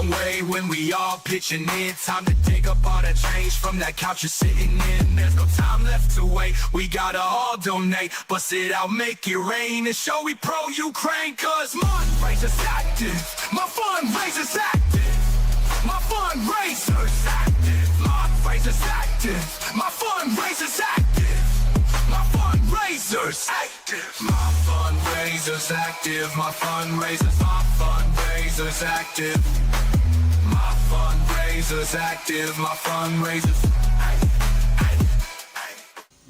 one way when we all pitching in. Time to dig up all that change from that couch you're sitting in. There's no time left to wait, we gotta all donate. Bust it out, make it rain, and show we pro-Ukraine. Cause my fundraiser's active, my fundraiser's active, my fundraiser's active, my fundraiser's active, my fundraiser's active, my fundraiser's active, my fundraiser's active, my fundraiser's active, my fundraiser's active, my fundraiser's active.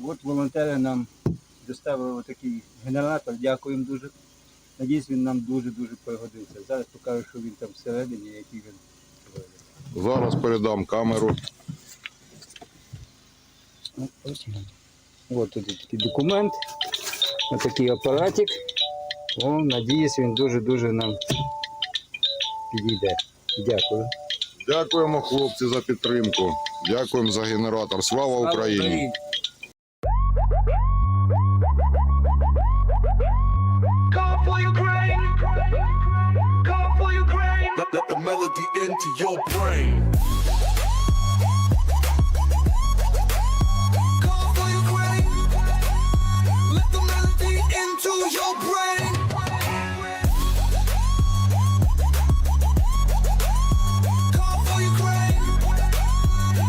От волонтери нам доставили такий генератор, дякуємо дуже. Надіюсь, він нам дуже-дуже пригодиться. Зараз покажу, що він там всередині, який він виглядає. Зараз передам камеру. Ось тут такий документ, ось такий апаратик. Надіюсь, він дуже-дуже нам підійде. Дякую. Дякуємо, хлопці, за підтримку. Дякуємо за генератор. Слава Україні! Let the melody into your brain. Call for Ukraine. Let the melody into your brain. Call for Ukraine.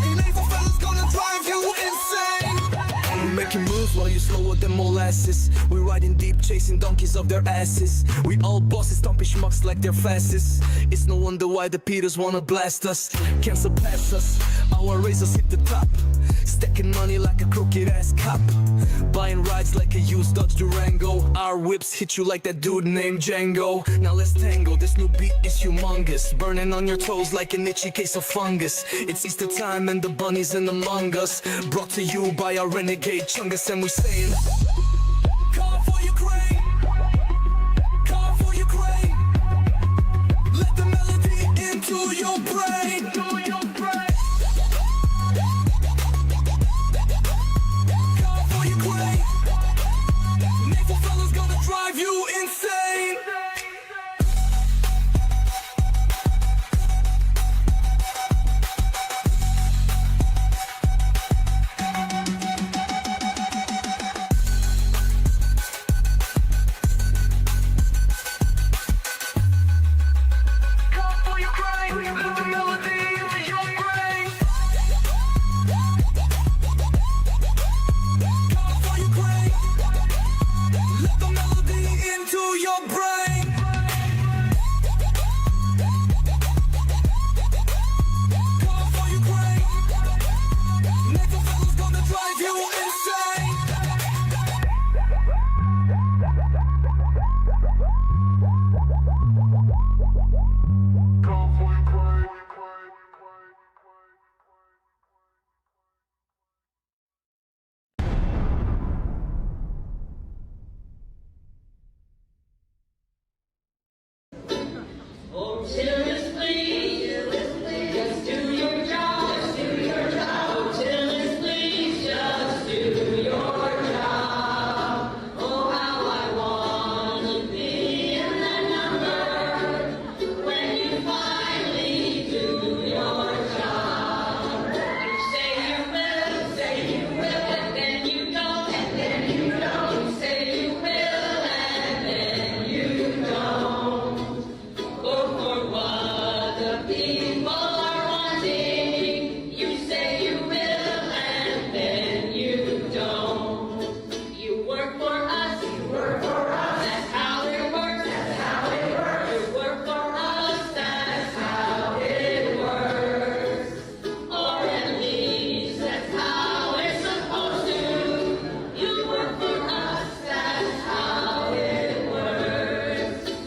The NAFO fella's gonna drive you insane. We're making moves while you're slower than molasses. We're riding deep, chasing donkeys off their asses. We all bosses, stomping schmucks like they're fastest. It's no wonder why the Peters wanna blast us. Can't surpass us, our razors hit the top. Stacking money like a crooked ass cop. Buying rides like a used Dodge Durango. Our whips hit you like that dude named Django. Now let's tango, this new beat is humongous. Burning on your toes like an itchy case of fungus. It's Easter time and the bunnies in among us. Brought to you by our renegade Chungus, and we're saying call for Ukraine. Call for Ukraine. Let the melody into your brain. Call for Ukraine. NAFO fella's gonna drive you insane.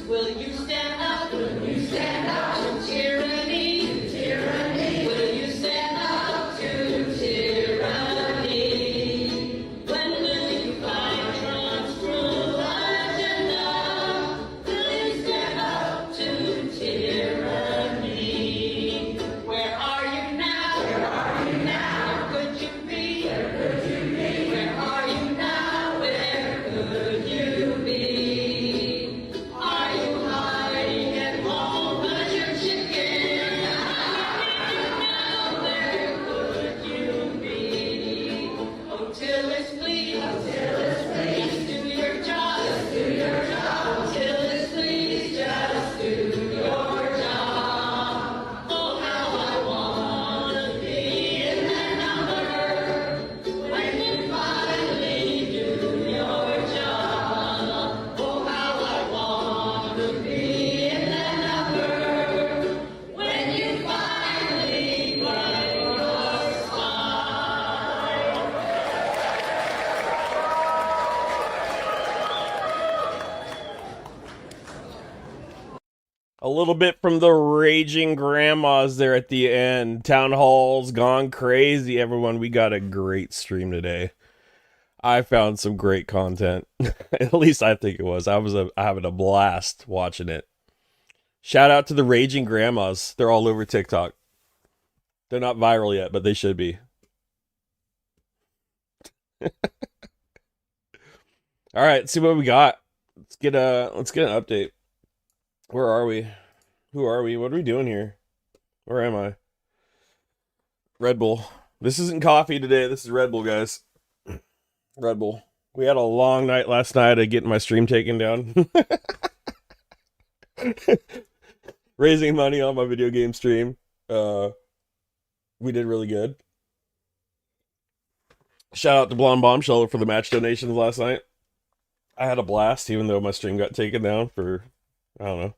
Will you stand up to tyranny? little bit from the raging grandmas there at the end. Town hall's gone crazy, everyone. We got a great stream today. I found some great content. At least I think it was. I was having a blast watching it. Shout out to the raging grandmas. They're all over TikTok. They're not viral yet, but they should be. All right, let's see what we got. Let's get an update. Where are we? Who are we? What are we doing here? Where am I? Red Bull. This isn't coffee today. This is Red Bull, guys. Red Bull. We had a long night last night of getting my stream taken down. Raising money on my video game stream. We did really good. Shout out to Blonde Bombshell for the match donations last night. I had a blast, even though my stream got taken down for, I don't know,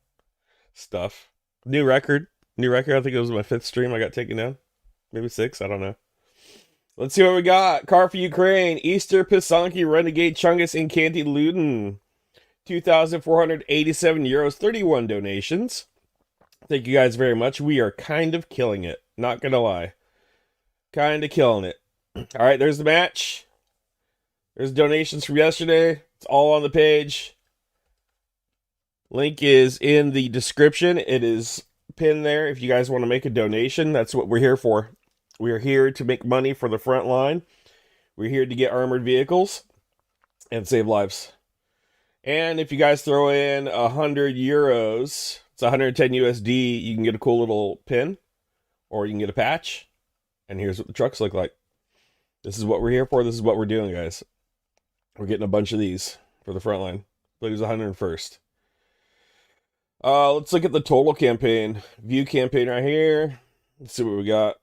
stuff. New record. I think it was my 5th stream I got taken down. Maybe 6, I don't know. Let's see what we got. Car for Ukraine. Easter Pisanki Renegade Chungus and Canty Luden. 2,487 euros. 31 donations. Thank you guys very much. We are kind of killing it. Not gonna lie. Kind of killing it. Alright, there's the match. There's donations from yesterday. It's all on the page. Link is in the description. It is pinned there if you guys want to make a donation. That's what we're here for. We are here to make money for the front line. We're here to get armored vehicles and save lives. And if you guys throw in 100 euros, it's 110 USD, you can get a cool little pin, or you can get a patch. And here's what the trucks look like. This is what we're here for. This is what we're doing, guys. We're getting a bunch of these for the front line. I believe it was 101st. Let's look at the total campaign. View campaign right here. Let's see what we got.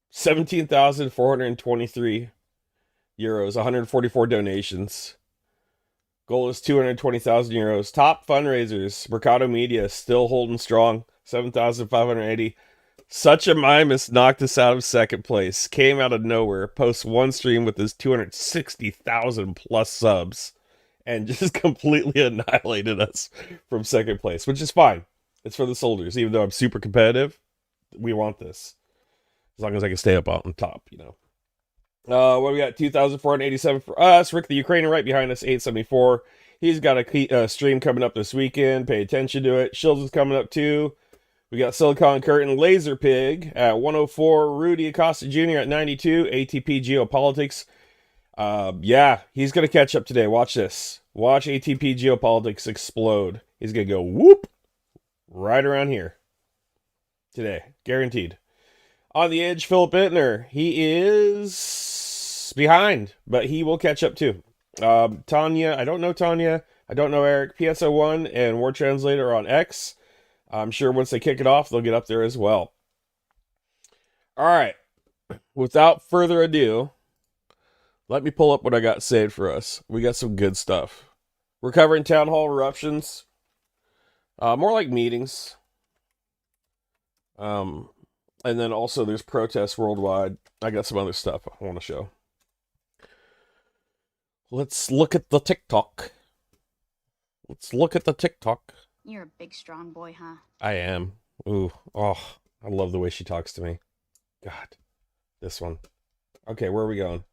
17,423 euros, 144 donations. Goal is 220,000 euros. Top fundraisers, Mercado Media still holding strong, 7,580. Such a Mimus knocked us out of 2nd place. Came out of nowhere, posts one stream with his 260,000 plus subs, and just completely annihilated us from 2nd place, which is fine. It's for the soldiers. Even though I'm super competitive, we want this. As long as I can stay up on top, you know. What we got? 2,487 for us. Rick the Ukrainian right behind us, 874. He's got a stream coming up this weekend. Pay attention to it. Shields is coming up too. We got Silicon Curtain, Laser Pig at 104. Rudy Acosta Jr. at 92. ATP Geopolitics. Yeah, he's going to catch up today. Watch this. Watch ATP Geopolitics explode. He's going to go whoop right around here today. Guaranteed. On the edge, Philip Bittner. He is behind, but he will catch up too. Tanya, I don't know Tanya. I don't know Eric. PSO1 and War Translator are on X. I'm sure once they kick it off, they'll get up there as well. All right. Without further ado, let me pull up what I got saved for us. We got some good stuff. We're covering town hall eruptions. More like meetings. And then also there's protests worldwide. I got some other stuff I want to show. Let's look at the TikTok. You're a big, strong boy, huh? I am. Ooh. Oh, I love the way she talks to me. God. This one. Okay, where are we going?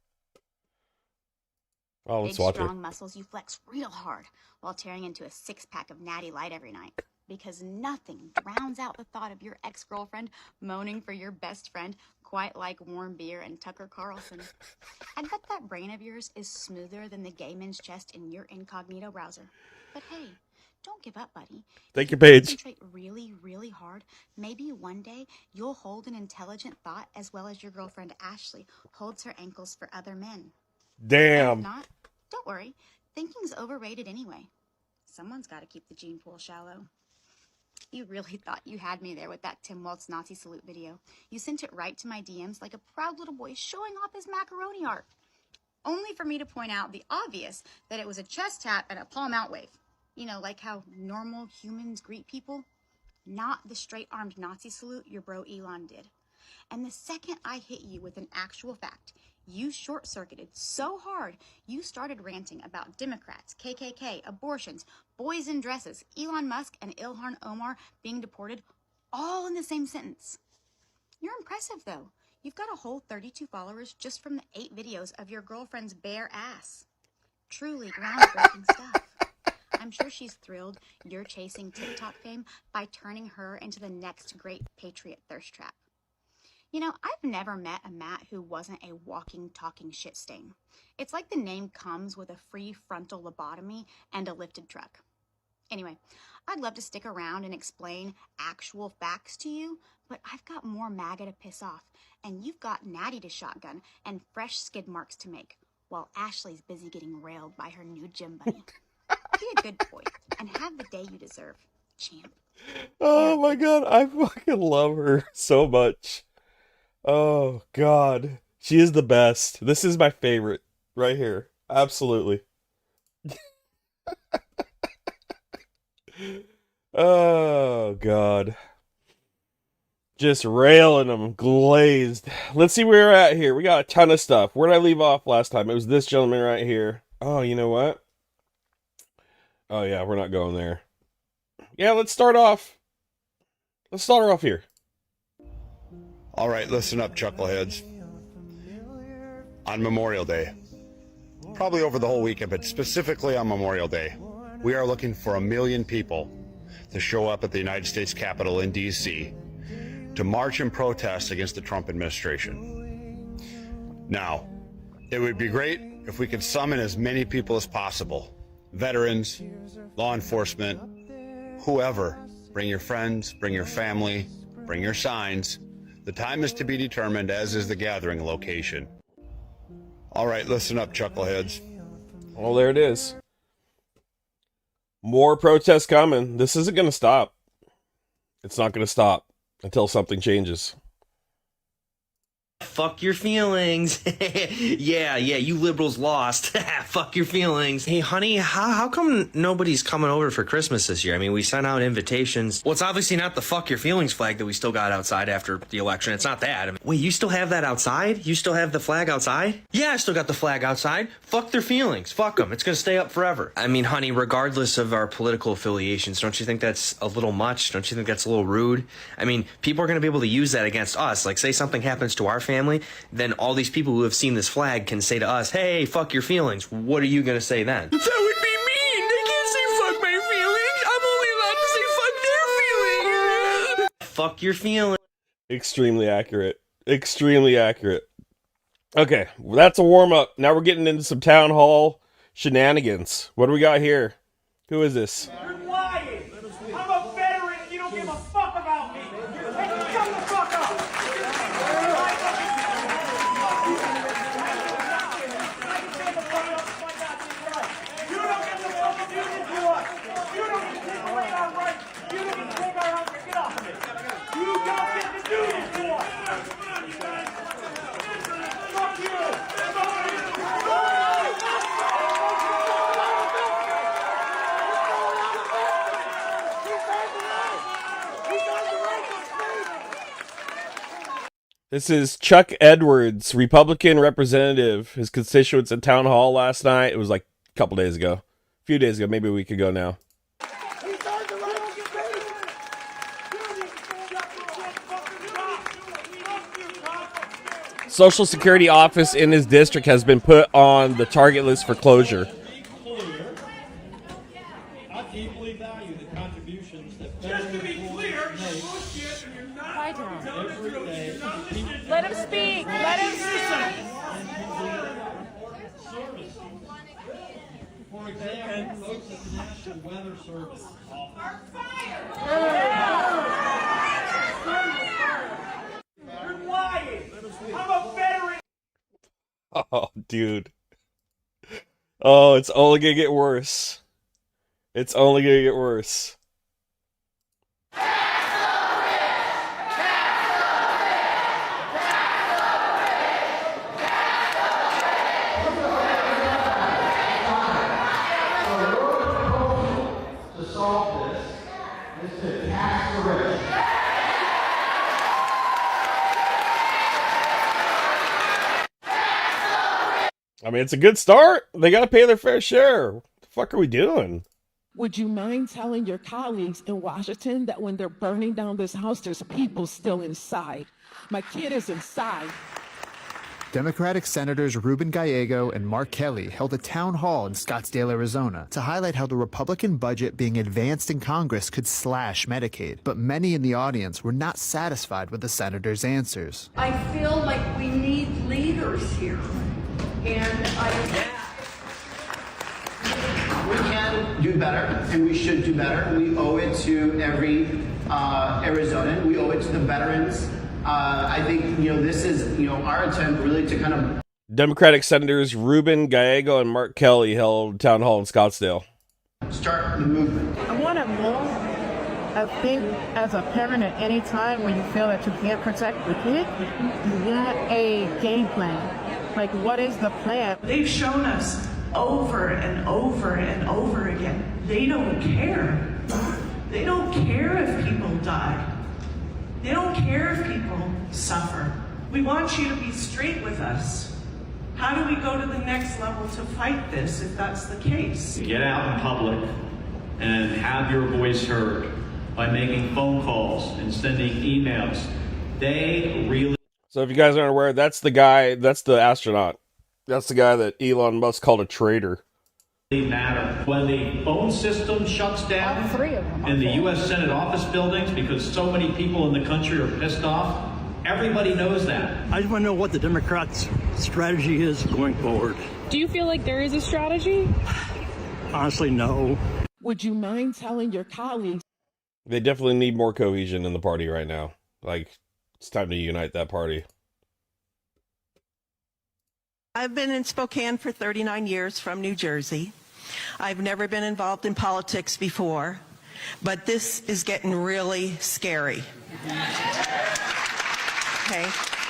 Oh, let's watch it. Big, strong muscles you flex real hard while tearing into a 6-pack of Natty Light every night. Because nothing drowns out the thought of your ex-girlfriend moaning for your best friend quite like warm beer and Tucker Carlson. I bet that brain of yours is smoother than the gay man's chest in your incognito browser. But hey, don't give up, buddy. Thank you, Paige. Concentrate really, really hard. Maybe one day you'll hold an intelligent thought as well as your girlfriend Ashley holds her ankles for other men. Damn. If not, don't worry. Thinking's overrated anyway. Someone's got to keep the gene pool shallow. You really thought you had me there with that Tim Waltz Nazi salute video. You sent it right to my DMs like a proud little boy showing off his macaroni art. Only for me to point out the obvious, that it was a chest tap and a palm out wave. You know, like how normal humans greet people. Not the straight-armed Nazi salute your bro Elon did. And the second I hit you with an actual fact, You short-circuited so hard, you started ranting about Democrats, KKK, abortions, boys in dresses, Elon Musk, and Ilhan Omar being deported all in the same sentence. You're impressive, though. You've got a whole 32 followers just from the 8 videos of your girlfriend's bare ass. Truly groundbreaking stuff. I'm sure she's thrilled you're chasing TikTok fame by turning her into the next great patriot thirst trap. You know, I've never met a Matt who wasn't a walking, talking shit stain. It's like the name comes with a free frontal lobotomy and a lifted truck. Anyway, I'd love to stick around and explain actual facts to you, but I've got more MAGA to piss off, and you've got Natty to shotgun and fresh skid marks to make, while Ashley's busy getting railed by her new gym buddy. Be a good boy and have the day you deserve, champ. Oh my god, I fucking love her so much. Oh god, she is the best. This is my favorite right here. Absolutely. Oh god. Just railing them, glazed. Let's see where we're at here. We got a ton of stuff. Where did I leave off last time? It was this gentleman right here. Oh, you know what? Oh yeah, we're not going there. Yeah, let's start off. Let's start her off here. All right, listen up, chuckleheads. On Memorial Day, probably over the whole weekend, but specifically on Memorial Day, we are looking for 1 million people to show up at the United States Capitol in D.C. to march and protest against the Trump administration. Now, it would be great if we could summon as many people as possible. Veterans, law enforcement, whoever. Bring your friends, bring your family, bring your signs. The time is to be determined, as is the gathering location. All right, listen up, chuckleheads. Oh, there it is. More protests coming. This isn't going to stop. It's not going to stop until something changes. Fuck your feelings. yeah, you liberals lost. Fuck your feelings. Hey, honey, how come nobody's coming over for Christmas this year? I mean, we sent out invitations. Well, it's obviously not the fuck your feelings flag that we still got outside after the election. It's not that. I mean, wait, you still have that outside? You still have the flag outside? Yeah, I still got the flag outside. Fuck their feelings. Fuck them. It's gonna stay up forever. I mean, honey, regardless of our political affiliations, don't you think that's a little much? Don't you think that's a little rude? I mean, people are gonna be able to use that against us. Like, say something happens to our family, then all these people who have seen this flag can say to us, hey, fuck your feelings. What are you going to say then? That would be mean. They can't say fuck my feelings. I'm only allowed to say fuck their feelings. Fuck your feelings. Extremely accurate. Extremely accurate. Okay, well, that's a warm-up. Now we're getting into some town hall shenanigans. What do we got here? Who is this? You're lying! I'm a veteran and you don't give a fuck about me! Hey, shut the fuck up! You don't get the fucking do this to us! You don't get to take away our rights! You don't get to take our rights! Get off of it! You don't get to do this to us! Fuck you! This is Chuck Edwards, Republican representative. His constituents at town hall last night. It was like a couple days ago. A few days ago, maybe a week ago now. Social Security office in his district has been put on the target list for closure. I deeply value the contributions that Just to be clear, every day Let him speak. Let him speak. service. For example, folks at the National Weather Service You're lying! I'm a veteran! Oh, dude. Oh, it's only gonna get worse. It's only gonna get worse. I mean, it's a good start. They got to pay their fair share. What the fuck are we doing? Would you mind telling your colleagues in Washington that when they're burning down this house, there's people still inside? My kid is inside. Democratic Senators Ruben Gallego and Mark Kelly held a town hall in Scottsdale, Arizona, to highlight how the Republican budget being advanced in Congress could slash Medicaid. But many in the audience were not satisfied with the senators' answers. I feel like we need leaders here. And we can do better, and we should do better. We owe it to every Arizonan. We owe it to the veterans. I think, this is, our attempt really to kind of... Democratic Senators Ruben Gallego and Mark Kelly held town hall in Scottsdale. Start the movement. I want to know, I think as a parent at any time when you feel that you can't protect the kid, you want a game plan. Like, what is the plan? they've shown us over and over and over again, they don't care. They don't care if people die. They don't care if people suffer. We want you to be straight with us. How do we go to the next level to fight this if that's the case? Get out in public and have your voice heard by making phone calls and sending emails. They really... So if you guys aren't aware, that's the guy, that's the astronaut. That's the guy that Elon Musk called a traitor. matter. When the phone system shuts down in the U.S. Senate office buildings because so many people in the country are pissed off, everybody knows that. I just want to know what the Democrats' strategy is going forward. Do you feel like there is a strategy? Honestly, no. Would you mind telling your colleagues? They definitely need more cohesion in the party right now. Like, it's time to unite that party. I've been in Spokane for 39 years from New Jersey. I've never been involved in politics before, but this is getting really scary. Okay,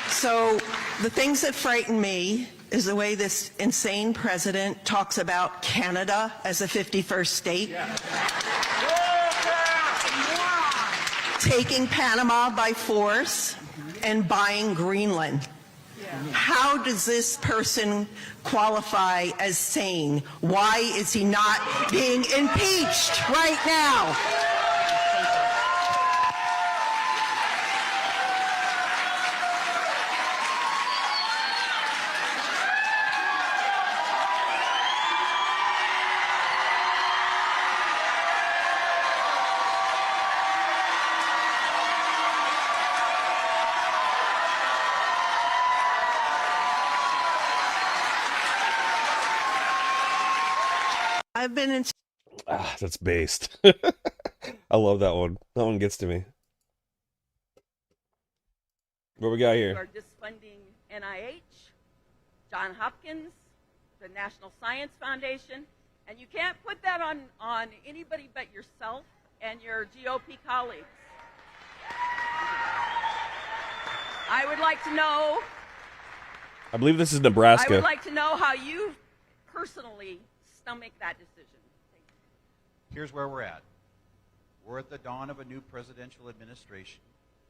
so the things that frighten me is the way this insane president talks about Canada as a 51st state. Taking Panama by force and buying Greenland. How does this person qualify as sane? Why is he not being impeached right now? I've been in... That's based. I love that one. That one gets to me. What we got here? You are disfunding NIH, Johns Hopkins, the National Science Foundation, and you can't put that on anybody but yourself and your GOP colleagues. I would like to know... I believe this is Nebraska. I would like to know how you personally stomach that decision. Here's where we're at. We're at the dawn of a new presidential administration.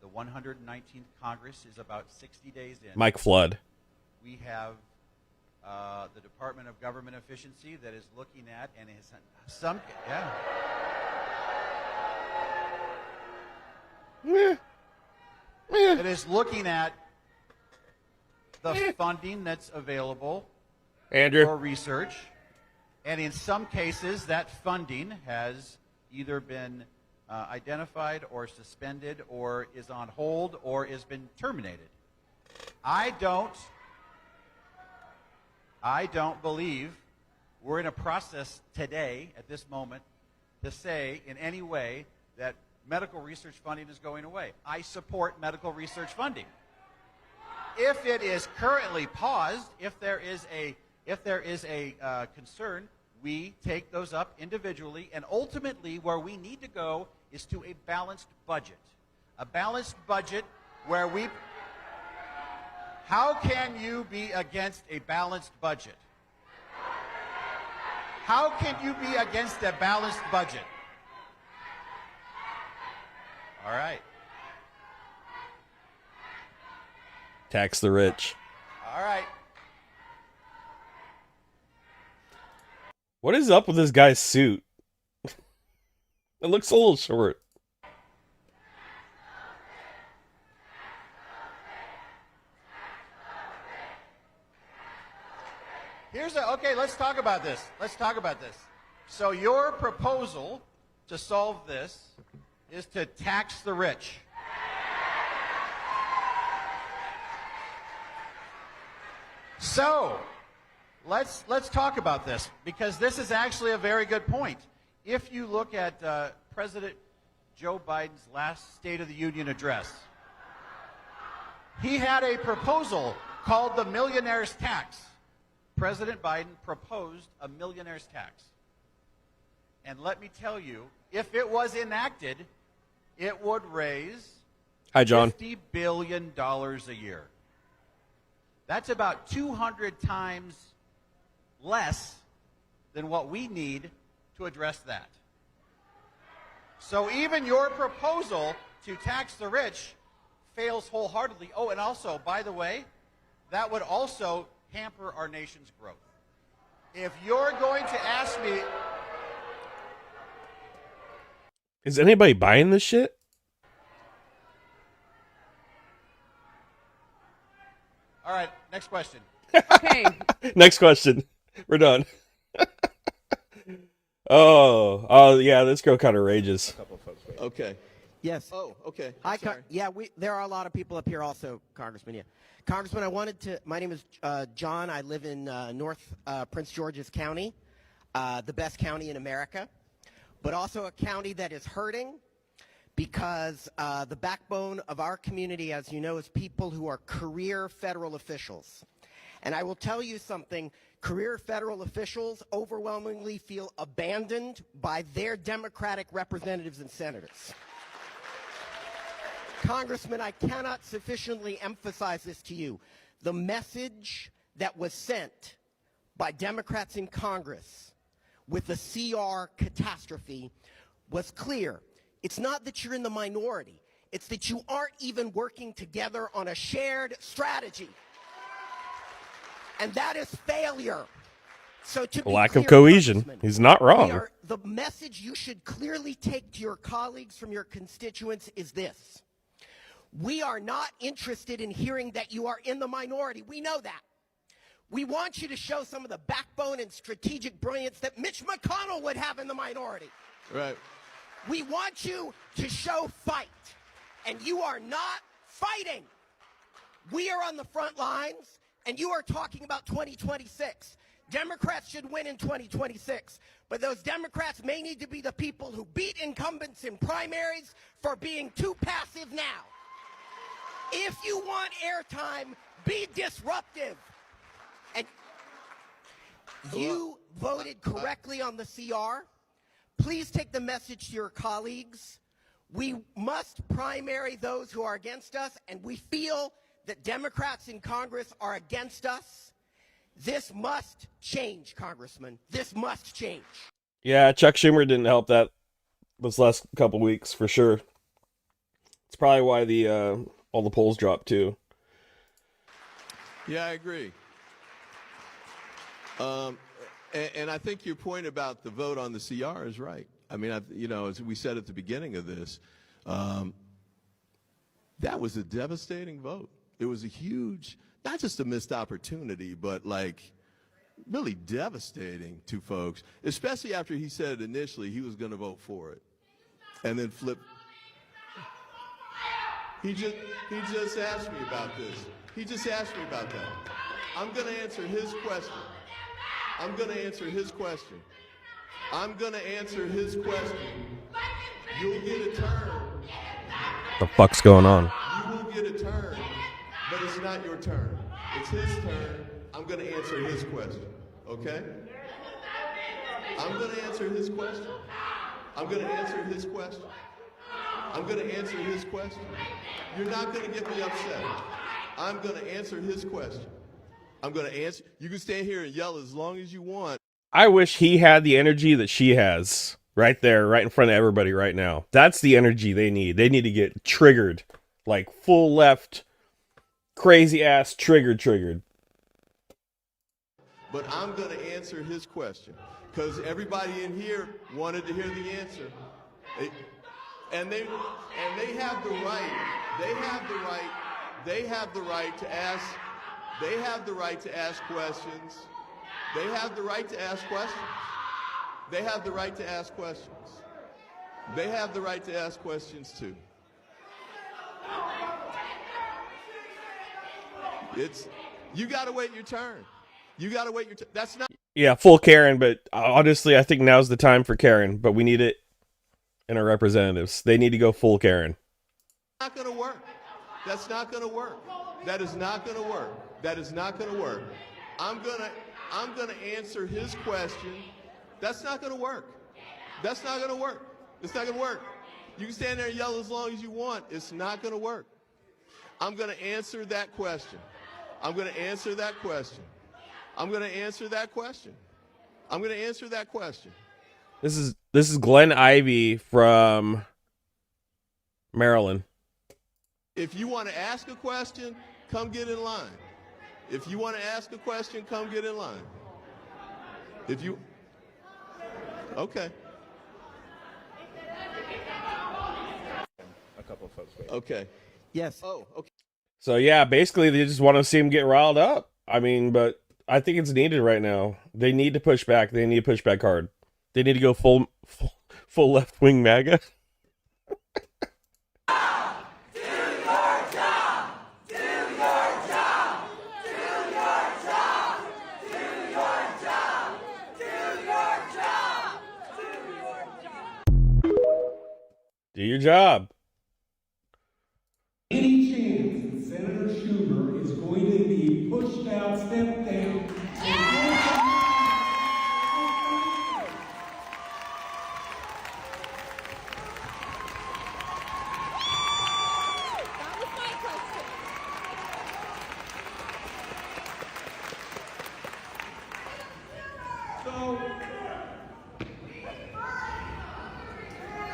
The 119th Congress is about 60 days in. Mike Flood. We have the Department of Government Efficiency that is looking at and is some it is looking at the funding that's available for research. And in some cases, that funding has either been identified or suspended or is on hold or has been terminated. I don't believe we're in a process today, at this moment, to say in any way that medical research funding is going away. I support medical research funding. If it is currently paused, if there is a concern, we take those up individually, and ultimately where we need to go is to a balanced budget. A balanced budget where we... How can you be against a balanced budget? How can you be against a balanced budget? All right. Tax the rich. All right. What is up with this guy's suit? It looks a little short. Okay, let's talk about this. Let's talk about this. So your proposal to solve this is to tax the rich. So, let's talk about this, because this is actually a very good point. If you look at President Joe Biden's last State of the Union address, he had a proposal called the millionaire's tax. President Biden proposed a millionaire's tax. And let me tell you, if it was enacted, it would raise Hi, John. $50 billion a year. That's about 200 times less than what we need to address that. So even your proposal to tax the rich fails wholeheartedly. Oh, and also, by the way, that would also hamper our nation's growth. If you're going to ask me... Is anybody buying this shit? All right, next question. Okay. Next question. We're done. Oh, yeah, this girl kind of rages. Okay. Yes. Oh, okay. Hi, Sorry. there are a lot of people up here also, Congressman. Yeah. Congressman, my name is John. I live in North Prince George's County, the best county in America, but also a county that is hurting because the backbone of our community, as you know, is people who are career federal officials. And I will tell you something, career federal officials overwhelmingly feel abandoned by their Democratic representatives and senators. Congressman, I cannot sufficiently emphasize this to you. The message that was sent by Democrats in Congress with the CR catastrophe was clear. It's not that you're in the minority. It's that you aren't even working together on a shared strategy. And that is failure. So to be Lack of clear, cohesion. Congressman, He's not wrong. the message you should clearly take to your colleagues from your constituents is this. We are not interested in hearing that you are in the minority. We know that. We want you to show some of the backbone and strategic brilliance that Mitch McConnell would have in the minority. Right. We want you to show fight, and you are not fighting. We are on the front lines, and you are talking about 2026. Democrats should win in 2026, but those Democrats may need to be the people who beat incumbents in primaries for being too passive now. If you want airtime, be disruptive. And you voted correctly on the CR. Please take the message to your colleagues. We must primary those who are against us, and we feel that Democrats in Congress are against us. This must change, Congressman. This must change. Yeah, Chuck Schumer didn't help that this last couple weeks for sure. It's probably why the all the polls dropped too. Yeah, I agree. And I think your point about the vote on the CR is right. I mean, as we said at the beginning of this, that was a devastating vote. It was a huge, not just a missed opportunity, but like really devastating to folks, especially after he said initially he was going to vote for it and then flip. He just asked me about this. He just asked me about that. I'm going to answer his question. I'm going to answer his question. I'm going to answer his question. You'll get a turn. The fuck's going on? You will get a turn, but it's not your turn. It's his turn. I'm going to answer his question. Okay? I'm going to answer his question. I'm going to answer his question. I'm going to answer his question. You're not going to get me upset. I'm going to answer his question. I'm going to answer. You can stand here and yell as long as you want. I wish he had the energy that she has right there, right in front of everybody right now. That's the energy they need. They need to get triggered, like full left, crazy ass triggered. but I'm going to answer his question because everybody in here wanted to hear the answer. And they have the right. They have the right. They have the right to ask. They have the right to ask questions. They have the right to ask questions. They have the right to ask questions. They have the right to ask questions too. You got to wait your turn. You got to wait your turn. That's not. Yeah, full Karen, but honestly, I think now's the time for Karen, but we need it in our representatives. They need to go full Karen. Not going to work. That's not going to work. That is not going to work. That is not going to work. I'm going to answer his question. That's not going to work. That's not going to work. It's not going to work. You can stand there and yell as long as you want. It's not going to work. I'm going to answer that question. I'm going to answer that question. I'm going to answer that question. I'm going to answer that question. This is Glenn Ivey from Maryland. If you want to ask a question, come get in line. If you want to ask a question, come get in line. If you... Okay. A couple of folks wait. Okay. Yes. Oh, okay. So yeah, basically they just want to see him get riled up. I mean, but I think it's needed right now. They need to push back. They need to push back hard. They need to go full left wing MAGA. Do your job. Any chance that Senator Schumer is going to be pushed out, stepped down?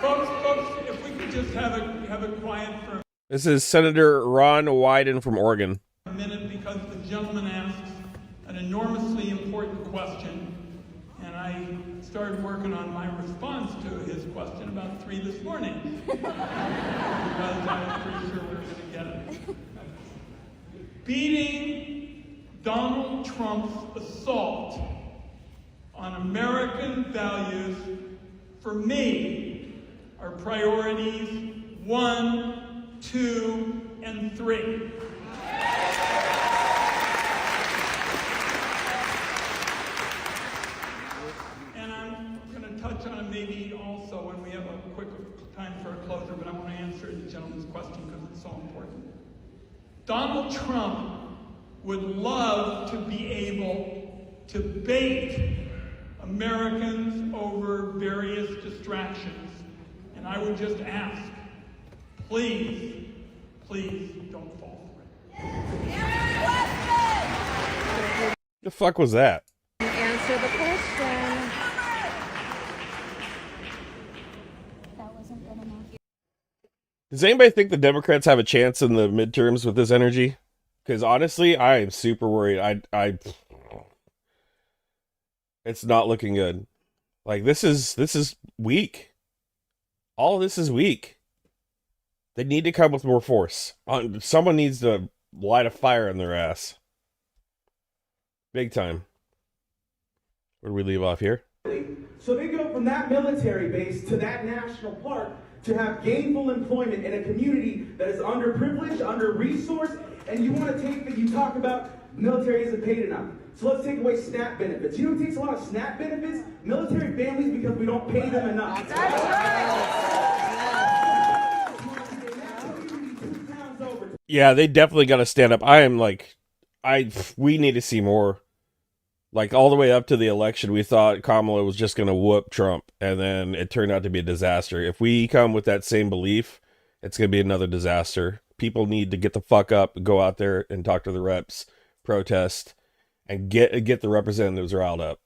Folks, if we could just have a quiet for This is Senator Ron Wyden from Oregon. a minute, because the gentleman asks an enormously important question, and I started working on my response to his question about 3 this morning, because I was pretty sure we were going to get it. Beating Donald Trump's assault on American values, for me, are priorities 1, 2, and 3. And I'm going to touch on it maybe also when we have a quick time for a closer, but I want to answer the gentleman's question because it's so important. Donald Trump would love to be able to bait Americans over various distractions. And I would just ask, please don't fall for it. The fuck was that? Answer the question. That wasn't good enough. Does anybody think the Democrats have a chance in the midterms with this energy? Because honestly, I am super worried. It's not looking good. Like this is weak. All of this is weak. They need to come with more force. Someone needs to light a fire in their ass. Big time. Where do we leave off here? So they go from that military base to that national park to have gainful employment in a community that is underprivileged, under-resourced, and you want to take that, you talk about military isn't paid enough. So let's take away SNAP benefits. You know who takes a lot of SNAP benefits? Military families, because we don't pay them enough. That's right. Yeah, they definitely got to stand up. We need to see more. Like, all the way up to the election, we thought Kamala was just going to whoop Trump, and then it turned out to be a disaster. If we come with that same belief, it's going to be another disaster. People need to get the fuck up, go out there and talk to the reps, protest, and get the representatives riled up.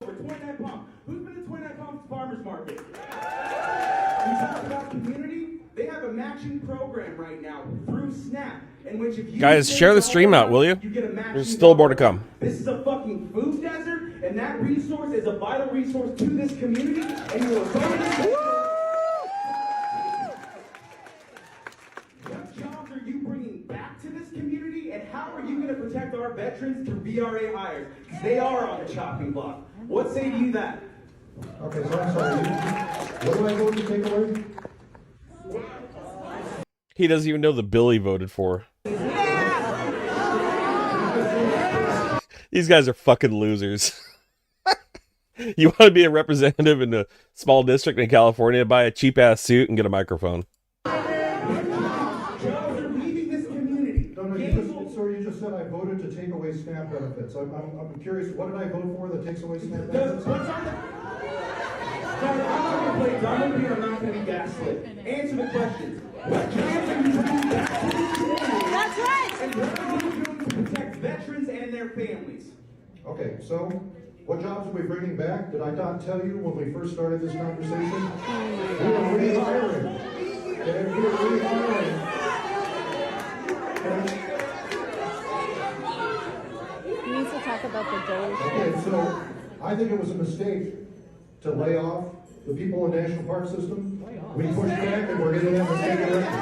29 pump. Who's been at 29 Pumps Farmers Market? You talk about community? They have a matching program right now through SNAP. in which if you Guys, say share the to stream all out, will you? get a matching There's still more to dollar. come. This is a fucking food desert, and that resource is a vital resource to this community, and you are going to... What jobs are you bringing back to this community, and how are you going to protect our veterans through VRA hires? Because they are on the chopping block. What say to you that? Okay, so I'm sorry. What do I vote to take away? He doesn't even know the bill he voted for. These guys are fucking losers. You want to be a representative in a small district in California, buy a cheap-ass suit and get a microphone. Sir, you just said I voted to take away SNAP benefits. I'm curious, what did I vote for that takes away SNAP benefits? I'm not going to play dumb with you, I'm not going to be gaslit. Answer the questions. What jobs are you bringing back to this community? That's right! And what are you doing to protect veterans and their families? Okay, so what jobs are we bringing back? Did I not tell you when we first started this conversation? We are rehiring. Okay, we are rehiring. Okay. He needs to talk about the donation. Okay, so I think it was a mistake to lay off the people in the National Park System. We pushed back and we're getting them to take direction.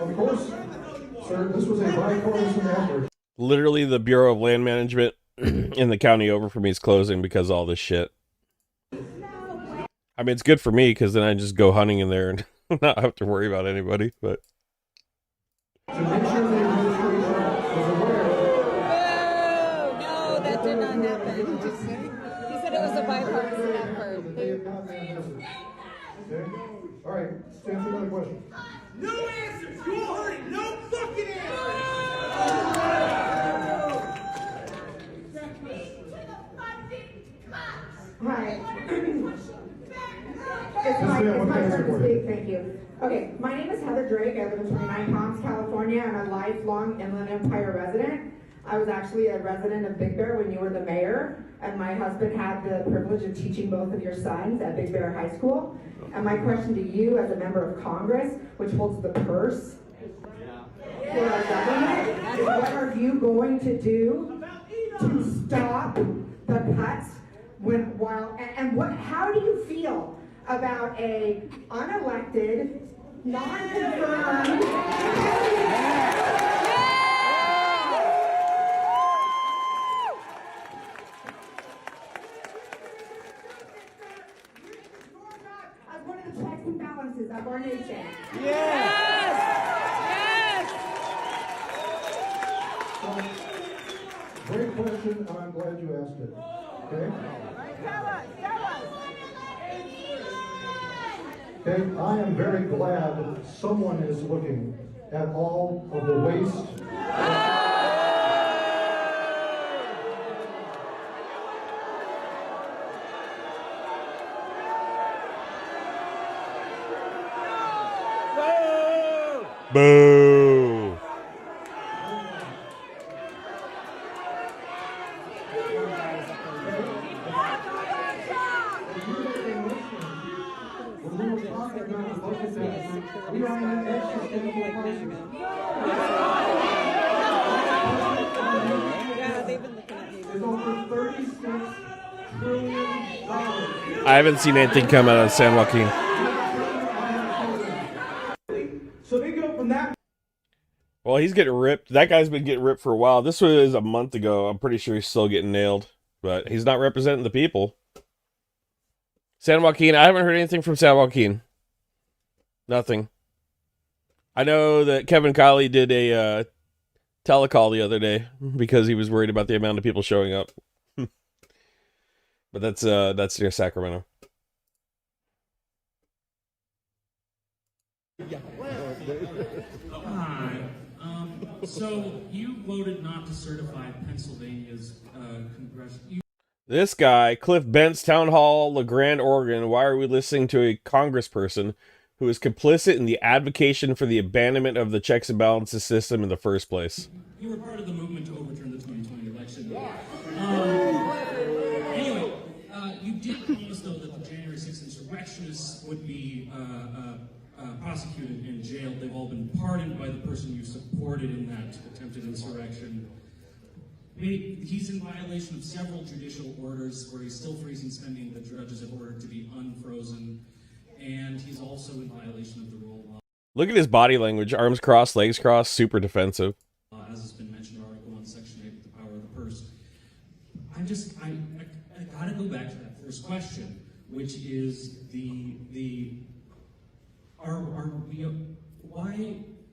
Of course, sir, this was a bipartisan effort. Literally, the Bureau of Land Management in the county over for me is closing because of all this shit. I mean, it's good for me because then I just go hunting in there and not have to worry about anybody, but... To make sure the administration was aware. No, that did not happen. He said it was a bipartisan effort. Okay. All right, let's answer another question. No answers! You all heard it! No fucking answers! Hi. It's my turn to speak, thank you. Okay, my name is Heather Drake. I live in 29 Palms, California. I'm a lifelong Inland Empire resident. I was actually a resident of Big Bear when you were the mayor, and my husband had the privilege of teaching both of your sons at Big Bear High School. And my question to you as a member of Congress, which holds the purse for our government, is what are you going to do to stop the cuts how do you feel about a unelected, non-confirmed as one of the checks and balances of our nation? Yes! Great question, and I'm glad you asked it. Okay? Okay, I am very glad someone is looking at all of the waste. Boo! I haven't seen anything come out of San Joaquin. So they go from that. Well, he's getting ripped. That guy's been getting ripped for a while. This was a month ago. I'm pretty sure he's still getting nailed. But he's not representing the people. San Joaquin, I haven't heard anything from San Joaquin. Nothing. I know that Kevin Kiley did a telecall the other day because he was worried about the amount of people showing up. But that's near Sacramento. Hi. So you voted not to certify Pennsylvania's congressional. This guy, Cliff Bentz, Town Hall, LeGrand, Oregon. Why are we listening to a congressperson who is complicit in the advocacy for the abandonment of the checks and balances system in the first place? You were part of the movement to overturn the 2020 election. Anyway, you did promise, though, that the January 6th insurrectionists would be prosecuted and jailed. They've all been pardoned by the person you supported in that attempted insurrection. He's in violation of several judicial orders where he's still freezing spending the judges have ordered to be unfrozen, and he's also in violation of the rule of law. Look at his body language. Arms crossed, legs crossed, super defensive. As has been mentioned, Article 1, Section 8, the power of the purse. I gotta go back to that first question, which is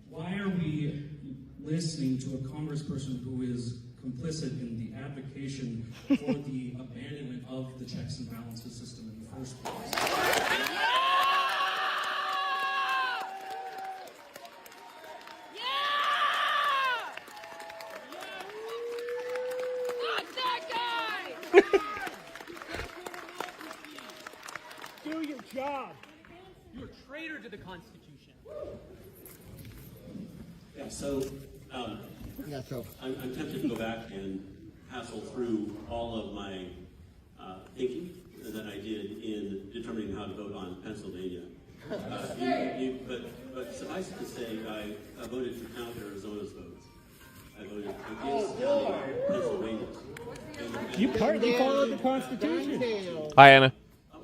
why are we listening to a congressperson who is complicit in the advocation for the abandonment of the checks and balances system in the first place? Do your job. You're a traitor to the Constitution. Yeah, so I'm tempted to go back and hassle through all of my thinking that I did in determining how to vote on Pennsylvania. But suffice it to say, I voted to count Arizona's votes. I voted against counting Pennsylvania's. You partly followed the Constitution. Hi, Anna.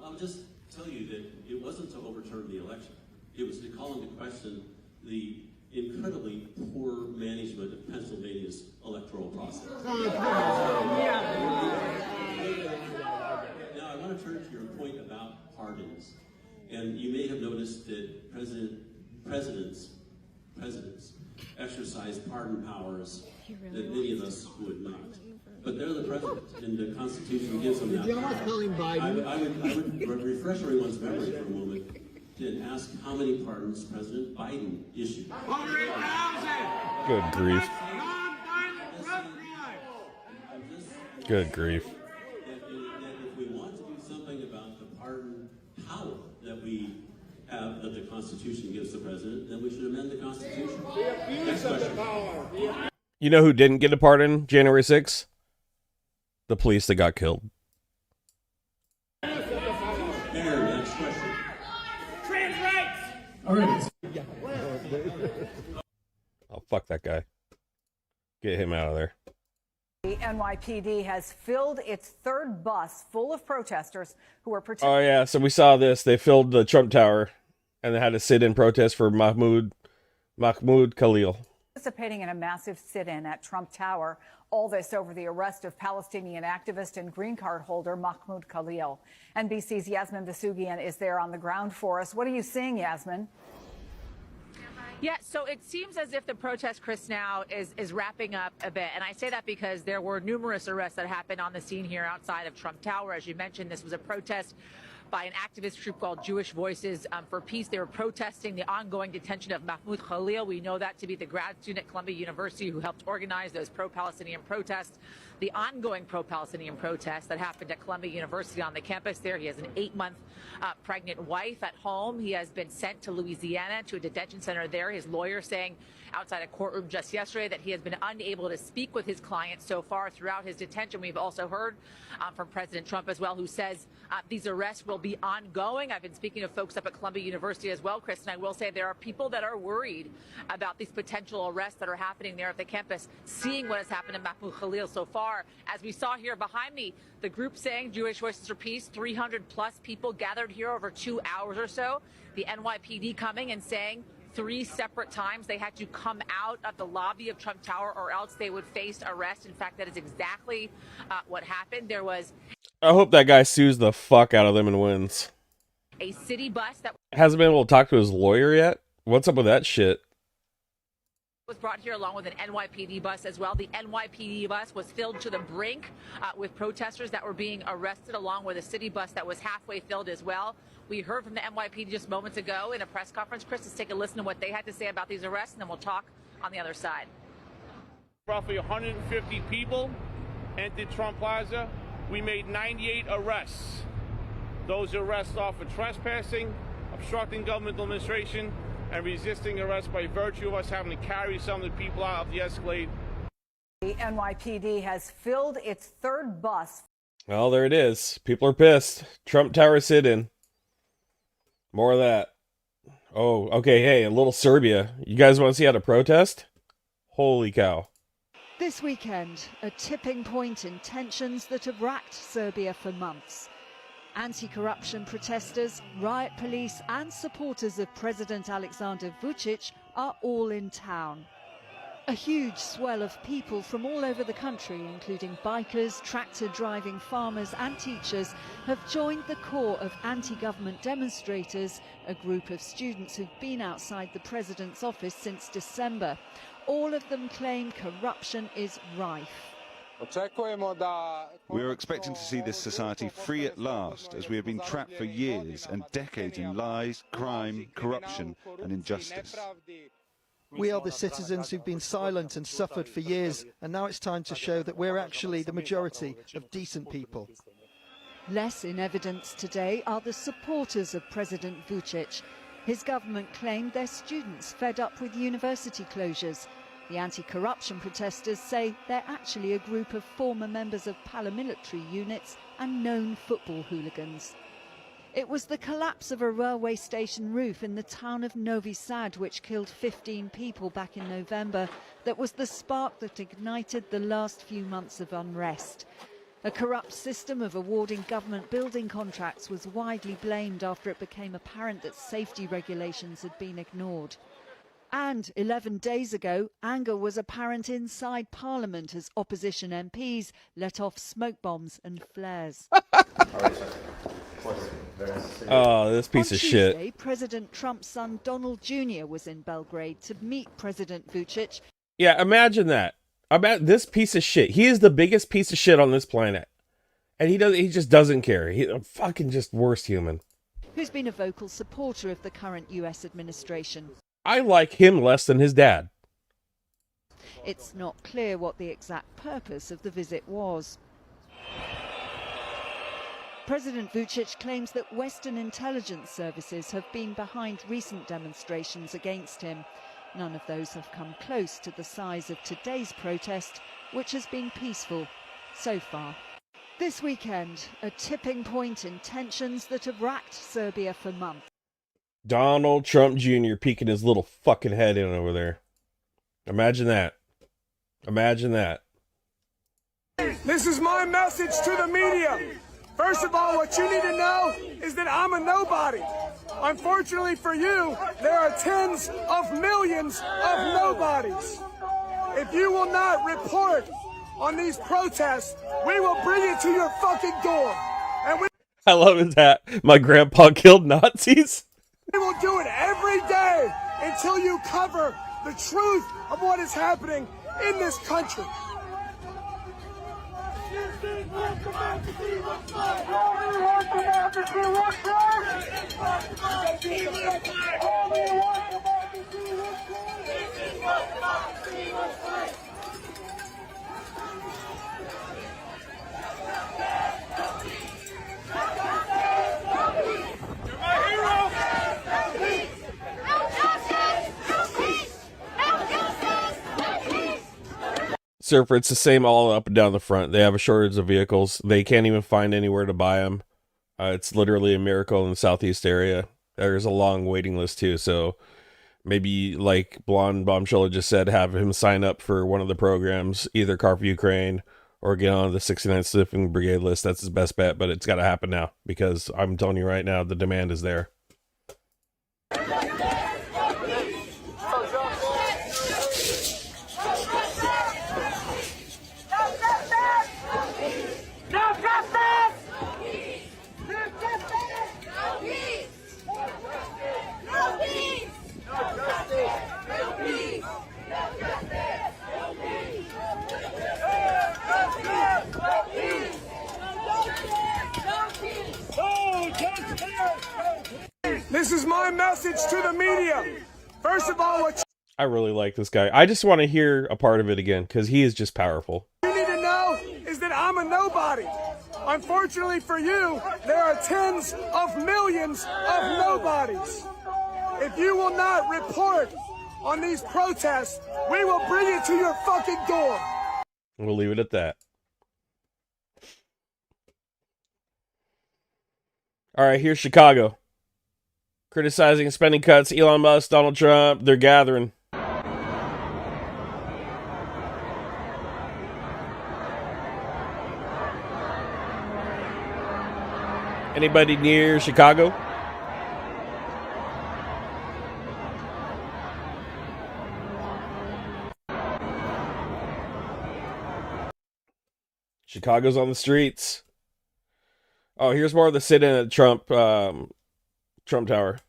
I'll just tell you that it wasn't to overturn the election. It was to call into question the incredibly poor management of Pennsylvania's electoral process. Now, I want to turn to your point about pardons. And you may have noticed that presidents exercise pardon powers that many of us would not. But they're the president, and the Constitution gives them that power. I would refresh everyone's memory for a moment and ask how many pardons President Biden issued. 100,000! Good grief. Good grief. That if we want to do something about the pardon power that we have, that the Constitution gives the president, then we should amend the Constitution. Next question. You know who didn't get a pardon January 6th? The police that got killed. Next question. Trans rights! All right. Oh, fuck that guy. Get him out of there. The NYPD has filled its third bus full of protesters who are protesting. Oh, yeah. So we saw this. They filled the Trump Tower and they had to sit in protest for Mahmoud Khalil. Participating in a massive sit-in at Trump Tower. All this over the arrest of Palestinian activist and green card holder Mahmoud Khalil. NBC's Yasmin Vasugian is there on the ground for us. What are you seeing, Yasmin? Yeah, so it seems as if the protest, Chris, now is wrapping up a bit. And I say that because there were numerous arrests that happened on the scene here outside of Trump Tower. As you mentioned, this was a protest by an activist group called Jewish Voices for Peace. They were protesting the ongoing detention of Mahmoud Khalil. We know that to be the grad student at Columbia University who helped organize those pro-Palestinian protests. The ongoing pro-Palestinian protests that happened at Columbia University on the campus there. He has an 8-month pregnant wife at home. He has been sent to Louisiana to a detention center there. His lawyer saying outside a courtroom just yesterday that he has been unable to speak with his client so far throughout his detention. We've also heard from President Trump as well, who says these arrests will be ongoing. I've been speaking to folks up at Columbia University as well, Chris, and I will say there are people that are worried about these potential arrests that are happening there at the campus, seeing what has happened to Mahmoud Khalil so far. As we saw here behind me, the group saying Jewish Voices for Peace, 300 plus people gathered here over 2 hours or so. The NYPD coming and saying 3 separate times they had to come out of the lobby of Trump Tower or else they would face arrest. In fact, that is exactly what happened. There was I hope that guy sues the fuck out of them and wins. a city bus that Hasn't been able to talk to his lawyer yet? What's up with that shit? was brought here along with an NYPD bus as well. The NYPD bus was filled to the brink with protesters that were being arrested, along with a city bus that was halfway filled as well. We heard from the NYPD just moments ago in a press conference. Chris, let's take a listen to what they had to say about these arrests, and then we'll talk on the other side. Roughly 150 people entered Trump Plaza. We made 98 arrests. Those arrests are for trespassing, obstructing government administration, and resisting arrest by virtue of us having to carry some of the people out of the Escalade. The NYPD has filled its third bus. Well, there it is. People are pissed. Trump Tower sit-in. More of that. Oh, okay. Hey, a little Serbia. You guys want to see how to protest? Holy cow. This weekend, a tipping point in tensions that have racked Serbia for months. Anti-corruption protesters, riot police and supporters of President Aleksandar Vučić are all in town. A huge swell of people from all over the country, including bikers, tractor-driving farmers and teachers, have joined the core of anti-government demonstrators, a group of students who've been outside the president's office since December. All of them claim corruption is rife. We are expecting to see this society free at last, as we have been trapped for years and decades in lies, crime, corruption and injustice. We are the citizens who've been silent and suffered for years, and now it's time to show that we're actually the majority of decent people. Less in evidence today are the supporters of President Vučić. His government claimed they're students fed up with university closures. The anti-corruption protesters say they're actually a group of former members of paramilitary units and known football hooligans. It was the collapse of a railway station roof in the town of Novi Sad, which killed 15 people back in November, that was the spark that ignited the last few months of unrest. A corrupt system of awarding government building contracts was widely blamed after it became apparent that safety regulations had been ignored. And 11 days ago, anger was apparent inside Parliament as opposition MPs let off smoke bombs and flares. Oh, this piece of shit. On Tuesday, President Trump's son Donald Jr. was in Belgrade to meet President Vučić. Yeah, imagine that. About this piece of shit. He is the biggest piece of shit on this planet. And he just doesn't care. He's a fucking just worst human. Who's been a vocal supporter of the current US administration. I like him less than his dad. It's not clear what the exact purpose of the visit was. President Vučić claims that Western intelligence services have been behind recent demonstrations against him. None of those have come close to the size of today's protest, which has been peaceful so far. This weekend, a tipping point in tensions that have racked Serbia for months. Donald Trump Jr. peeking his little fucking head in over there. Imagine that. Imagine that. This is my message to the media. First of all, what you need to know is that I'm a nobody. Unfortunately for you, there are tens of millions of nobodies. If you will not report on these protests, we will bring it to your fucking door. And I love his hat. My grandpa killed Nazis. we will do it every day until you cover the truth of what is happening in this country. Surfer, it's the same all up and down the front. They have a shortage of vehicles. They can't even find anywhere to buy them. It's literally a miracle in the southeast area. There's a long waiting list too, so maybe, like Blonde Bombshell just said, have him sign up for one of the programs, either Car for Ukraine or get on the 69th Sniffing Brigade list. That's his best bet, but it's got to happen now, because I'm telling you right now, the demand is there. This is my message to the media. First of all, what I really like this guy. I just want to hear a part of it again, because he is just powerful. you need to know is that I'm a nobody. Unfortunately for you, there are tens of millions of nobodies. If you will not report on these protests, we will bring it to your fucking door. We'll leave it at that. All right, here's Chicago. criticizing spending cuts. Elon Musk, Donald Trump, they're gathering. Anybody near Chicago? Chicago's on the streets. Oh, here's more of the sit-in at Trump Tower.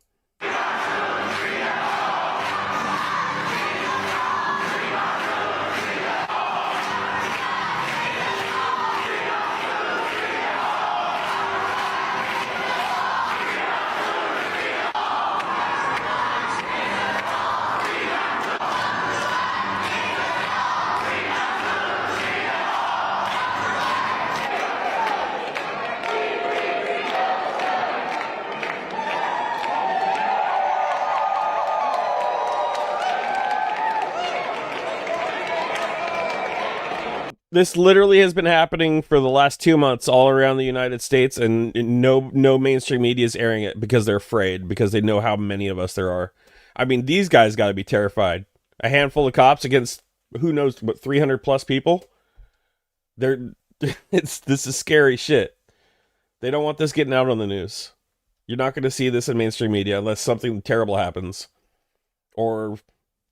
This literally has been happening for the last 2 months all around the United States, and no mainstream media is airing it because they're afraid, because they know how many of us there are. I mean, these guys got to be terrified. A handful of cops against who knows what 300 plus people. This is scary shit. They don't want this getting out on the news. You're not going to see this in mainstream media unless something terrible happens, or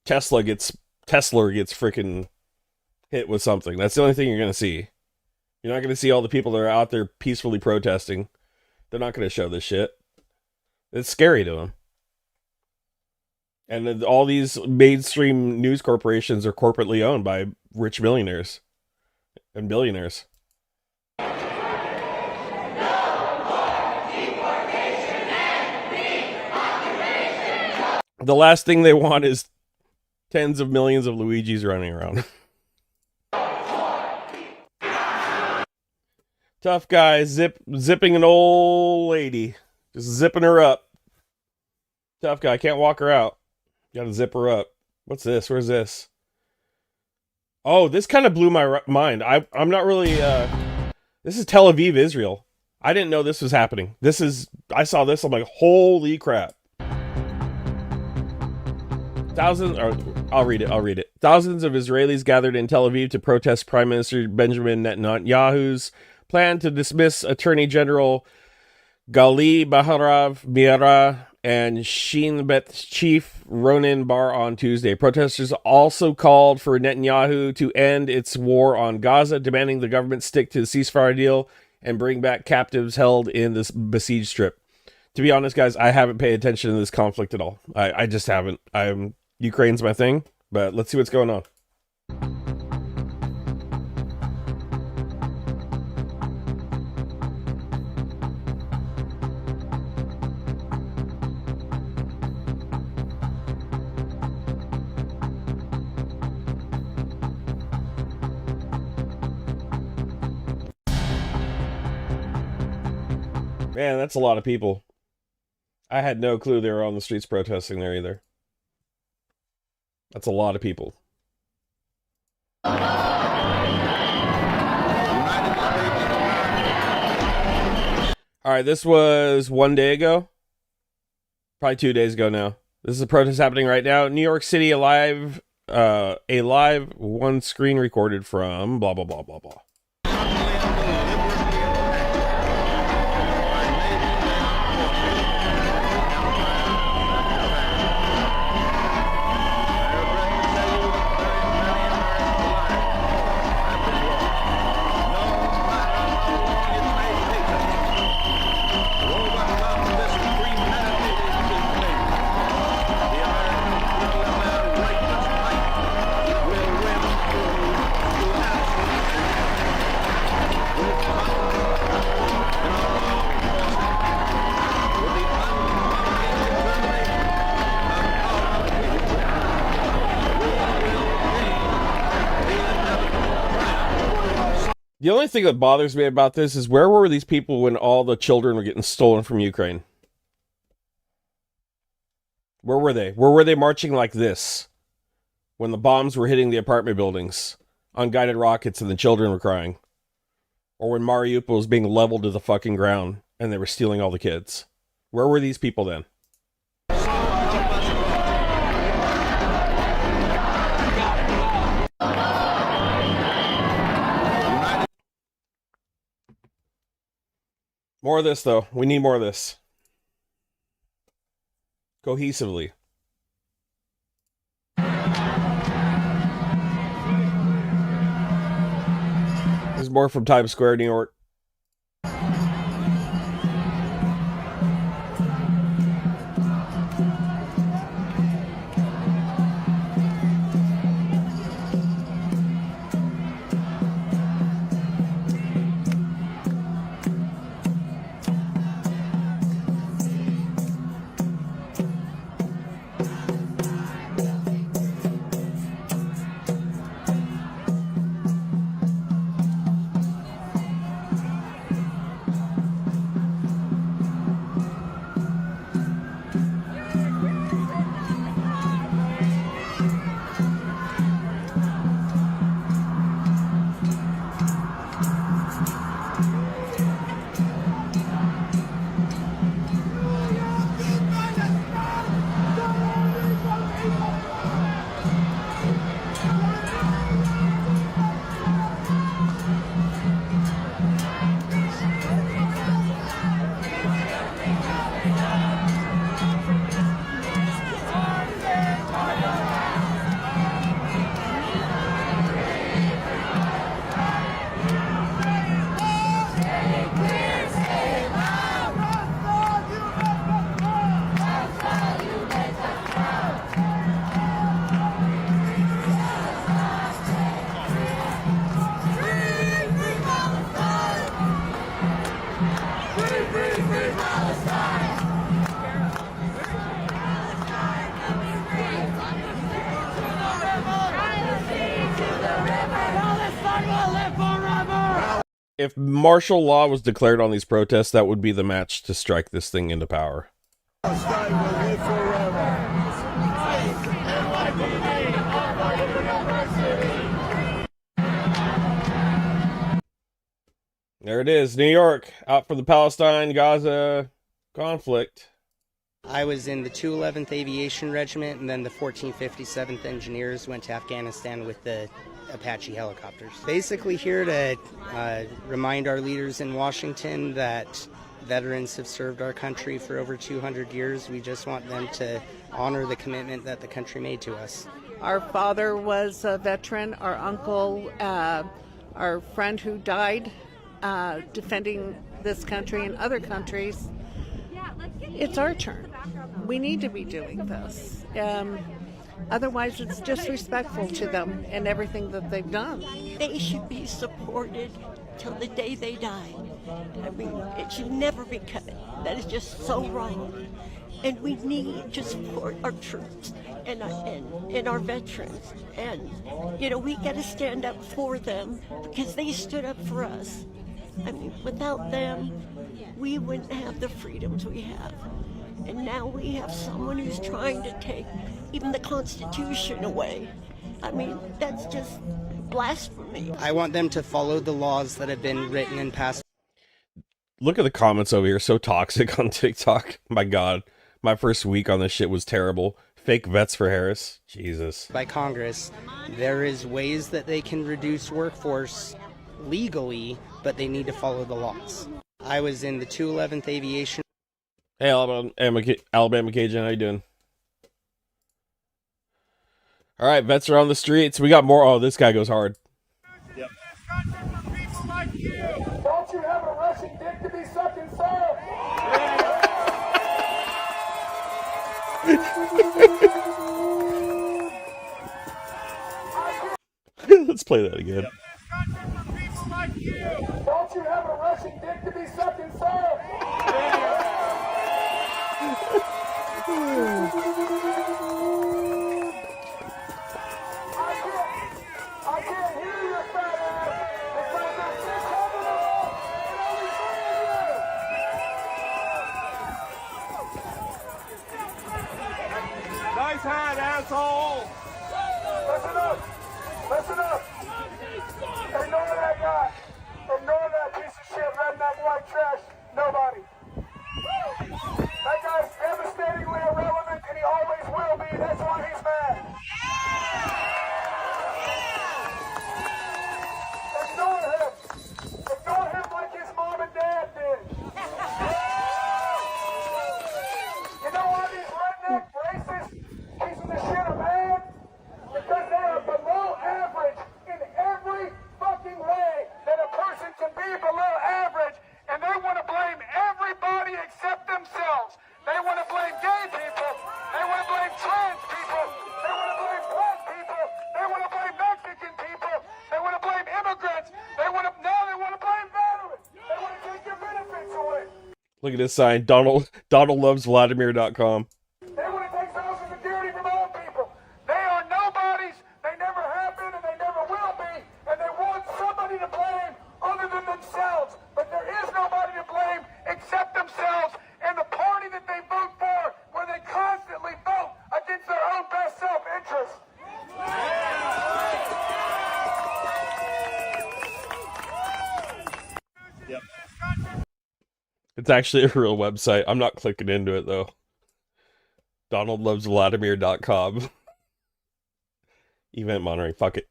Tesla gets freaking hit with something. That's the only thing you're going to see. You're not going to see all the people that are out there peacefully protesting. They're not going to show this shit. It's scary to them. And then all these mainstream news corporations are corporately owned by rich millionaires and billionaires. The last thing they want is tens of millions of Luigis running around. Tough guy zipping an old lady. Just zipping her up. Tough guy. Can't walk her out. Gotta zip her up. What's this? Where's this? Oh, this kind of blew my mind. I'm not really... This is Tel Aviv, Israel. I didn't know this was happening. I saw this, I'm like, holy crap. I'll read it. Thousands of Israelis gathered in Tel Aviv to protest Prime Minister Benjamin Netanyahu's plan to dismiss Attorney General Gali Baharav Miara and Shin Bet Chief Ronen Bar on Tuesday. Protesters also called for Netanyahu to end its war on Gaza, demanding the government stick to the ceasefire deal and bring back captives held in this besieged strip. To be honest, guys, I haven't paid attention to this conflict at all. I just haven't. Ukraine's my thing, but let's see what's going on. Man, that's a lot of people. I had no clue they were on the streets protesting there either. That's a lot of people. All right, this was 1 day ago. Probably 2 days ago now. This is a protest happening right now. New York City, a live one screen recorded from blah, blah, blah, blah, blah. The only thing that bothers me about this is, where were these people when all the children were getting stolen from Ukraine? Where were they? Where were they marching like this when the bombs were hitting the apartment buildings, unguided rockets, and the children were crying? Or when Mariupol was being leveled to the fucking ground and they were stealing all the kids? Where were these people then? More of this, though. We need more of this. Cohesively. There's more from Times Square, New York. If martial law was declared on these protests, that would be the match to strike this thing into power. There it is, New York, out for the Palestine-Gaza conflict. I was in the 211th Aviation Regiment, and then the 1457th Engineers went to Afghanistan with the Apache helicopters. Basically here to remind our leaders in Washington that veterans have served our country for over 200 years. We just want them to honor the commitment that the country made to us. Our father was a veteran, our uncle, our friend who died defending this country and other countries. It's our turn. We need to be doing this. Otherwise, it's disrespectful to them and everything that they've done. They should be supported till the day they die. I mean, it should never be cut. That is just so wrong. And we need to support our troops and our veterans. And, you know, we got to stand up for them because they stood up for us. I mean, without them, we wouldn't have the freedoms we have. And now we have someone who's trying to take even the Constitution away. I mean, that's just blasphemy. I want them to follow the laws that have been written and passed. Look at the comments over here, so toxic on TikTok. My God, my first week on this shit was terrible. Fake vets for Harris. Jesus. By Congress, there is ways that they can reduce workforce legally, but they need to follow the laws. I was in the 211th Aviation. Hey, Alabama Cajun, how you doing? All right, vets are on the streets. We got more. Oh, this guy goes hard. Yep. Don't you have a Russian dick to be sucking, sir? Let's play that again. Don't you have a Russian dick to be sucking, sir? I can't hear your fat ass. It's like there's six coming up, and only three of you. Nice hat, asshole. Listen up. Listen up. Ignore that guy. Ignore that piece of shit, redneck white trash. Nobody. That guy's devastatingly irrelevant, and he always will be. That's why he's mad. Ignore him. Ignore him like his mom and dad did. Look at this sign. DonaldLovesVladimir.com. They want to take Social Security from old people. They are nobodies. They never have been and they never will be. And they want somebody to blame other than themselves. But there is nobody to blame except themselves and the party that they vote for, where they constantly vote against their own best self-interest. Yep. It's actually a real website. I'm not clicking into it though. DonaldLovesVladimir.com. Event monitoring. Fuck it.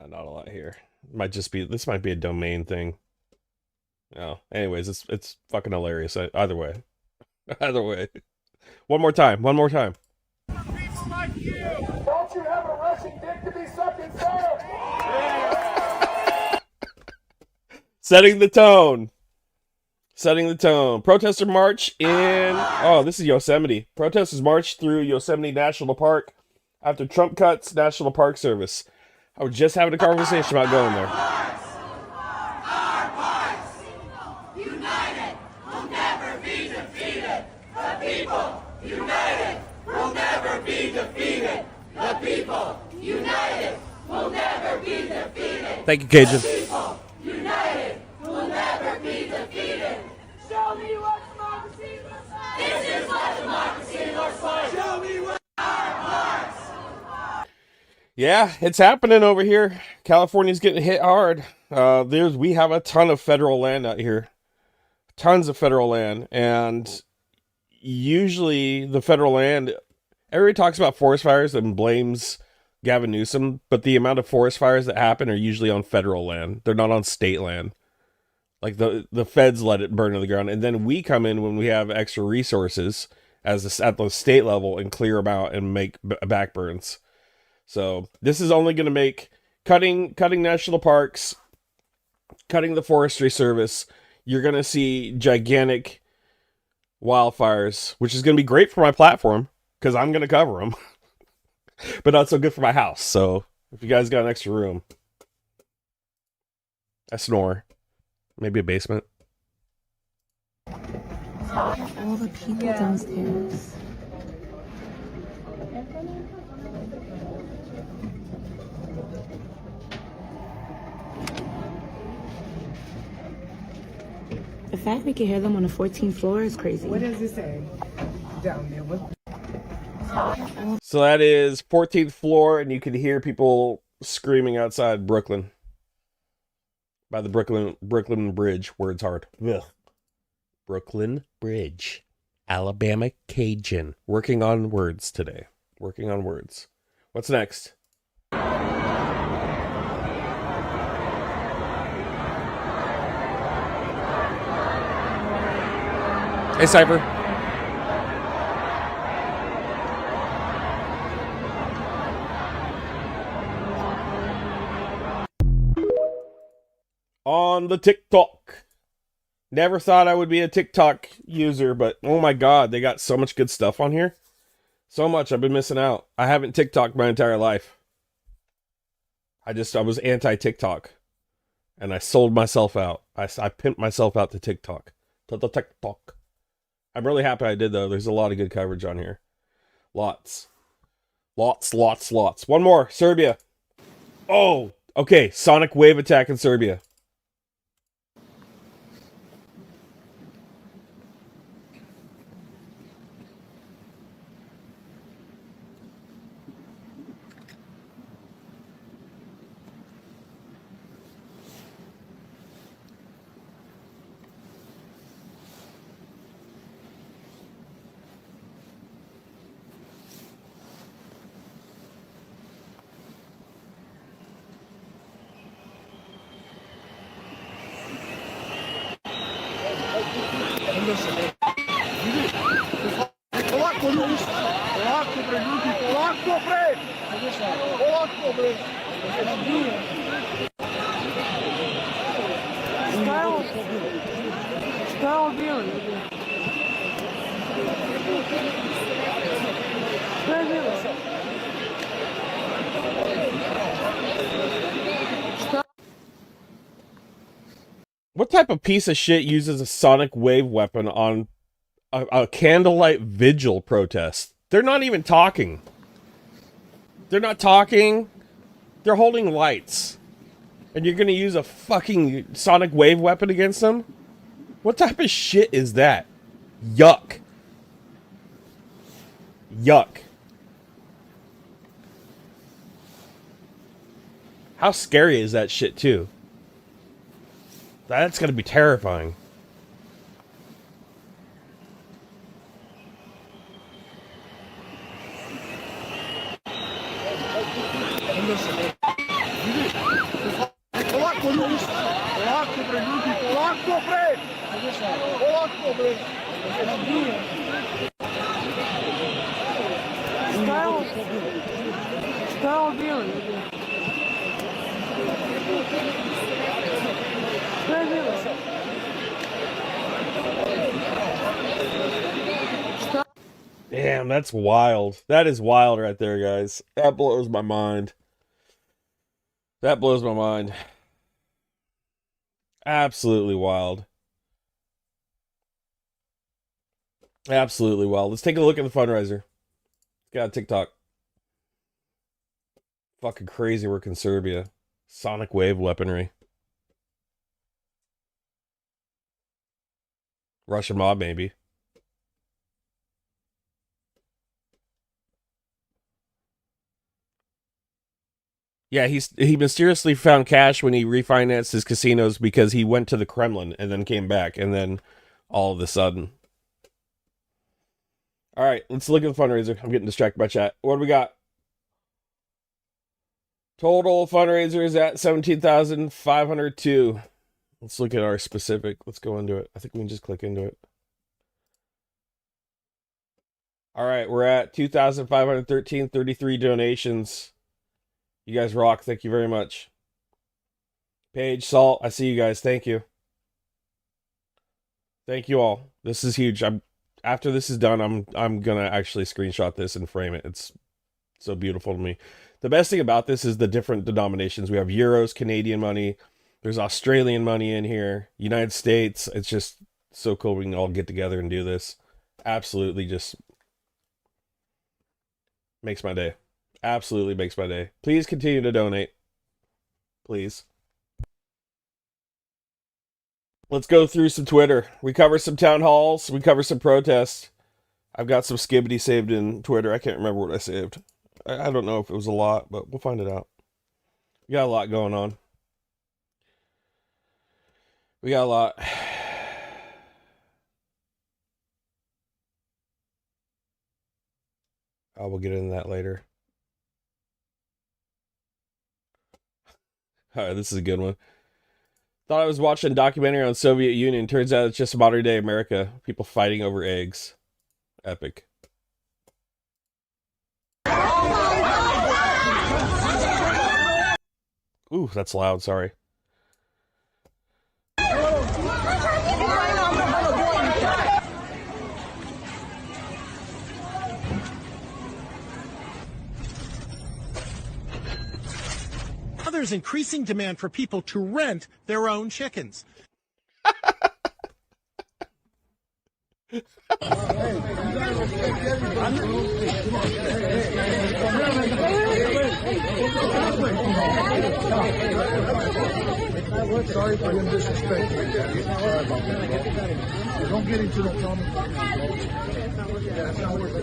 Not a lot here. Might just be, this might be a domain thing. No. Anyways, it's fucking hilarious. Either way. Either way. One more time. One more time. People like you. Don't you have a rushing dick to be sucking soda? Setting the tone. Setting the tone. Protester march in... Oh, this is Yosemite. Protesters march through Yosemite National Park after Trump cuts National Park Service. I was just having a conversation about going there. Our hearts, united, will never be defeated. The people, united, will never be defeated. The people, united, will never be defeated. Thank you, Cajun. The people, united, will never be defeated. Show me what democracy looks like. This is what democracy looks like. Show me what our hearts. Yeah, it's happening over here. California's getting hit hard. We have a ton of federal land out here. Tons of federal land. And usually the federal land, everybody talks about forest fires and blames Gavin Newsom, but the amount of forest fires that happen are usually on federal land. They're not on state land. Like the feds let it burn to the ground, and then we come in when we have extra resources at the state level and clear them out and make backburns. So this is only going to make cutting national parks, cutting the Forestry Service. You're going to see gigantic wildfires, which is going to be great for my platform because I'm going to cover them, but not so good for my house. So if you guys got an extra room, I snore, maybe a basement. All the people downstairs. The fact we can hear them on the 14th floor is crazy. What does it say down there? So that is 14th floor, and you can hear people screaming outside Brooklyn. By the Brooklyn Bridge. Words hard. Ugh. Brooklyn Bridge. Alabama Cajun. Working on words today. Working on words. What's next? Hey, Cypher. On the TikTok. Never thought I would be a TikTok user, but oh my god, they got so much good stuff on here. So much I've been missing out. I haven't TikToked my entire life. I was anti-TikTok. And I sold myself out. I pimped myself out to TikTok. To the TikTok. I'm really happy I did, though. There's a lot of good coverage on here. Lots. Lots. One more. Serbia. Oh, okay. Sonic wave attack in Serbia. What type of piece of shit uses a sonic wave weapon on a candlelight vigil protest? They're not even talking. They're not talking. They're holding lights. And you're gonna use a fucking sonic wave weapon against them? What type of shit is that? Yuck. Yuck. How scary is that shit, too? That's gonna be terrifying. Damn, that's wild. That is wild right there, guys. That blows my mind. That blows my mind. Absolutely wild. Absolutely wild. Let's take a look at the fundraiser. Got TikTok. Fucking crazy work in Serbia. Sonic wave weaponry. Russian mob, maybe. Yeah, he mysteriously found cash when he refinanced his casinos because he went to the Kremlin and then came back, and then all of a sudden. All right, let's look at the fundraiser. I'm getting distracted by chat. What do we got? Total fundraiser is at 17,502. Let's look at our specific. Let's go into it. I think we can just click into it. All right, we're at 2,513, 33 donations. You guys rock. Thank you very much. Paige, Salt, I see you guys. Thank you. Thank you all. This is huge. After this is done, I'm gonna actually screenshot this and frame it. It's so beautiful to me. The best thing about this is the different denominations. We have euros, Canadian money. There's Australian money in here. United States. It's just so cool we can all get together and do this. Absolutely just makes my day. Absolutely makes my day. Please continue to donate. Please. Let's go through some Twitter. We cover some town halls. We cover some protests. I've got some skibbity saved in Twitter. I can't remember what I saved. I don't know if it was a lot, but we'll find it out. We got a lot going on. We got a lot. I will get into that later. All right, this is a good one. Thought I was watching a documentary on Soviet Union. Turns out it's just modern day America. People fighting over eggs. Epic. Ooh, that's loud. Sorry. There's increasing demand for people to rent their own chickens. Sorry for him disrespecting you. Sorry about that. Don't get into no comment. That's not worth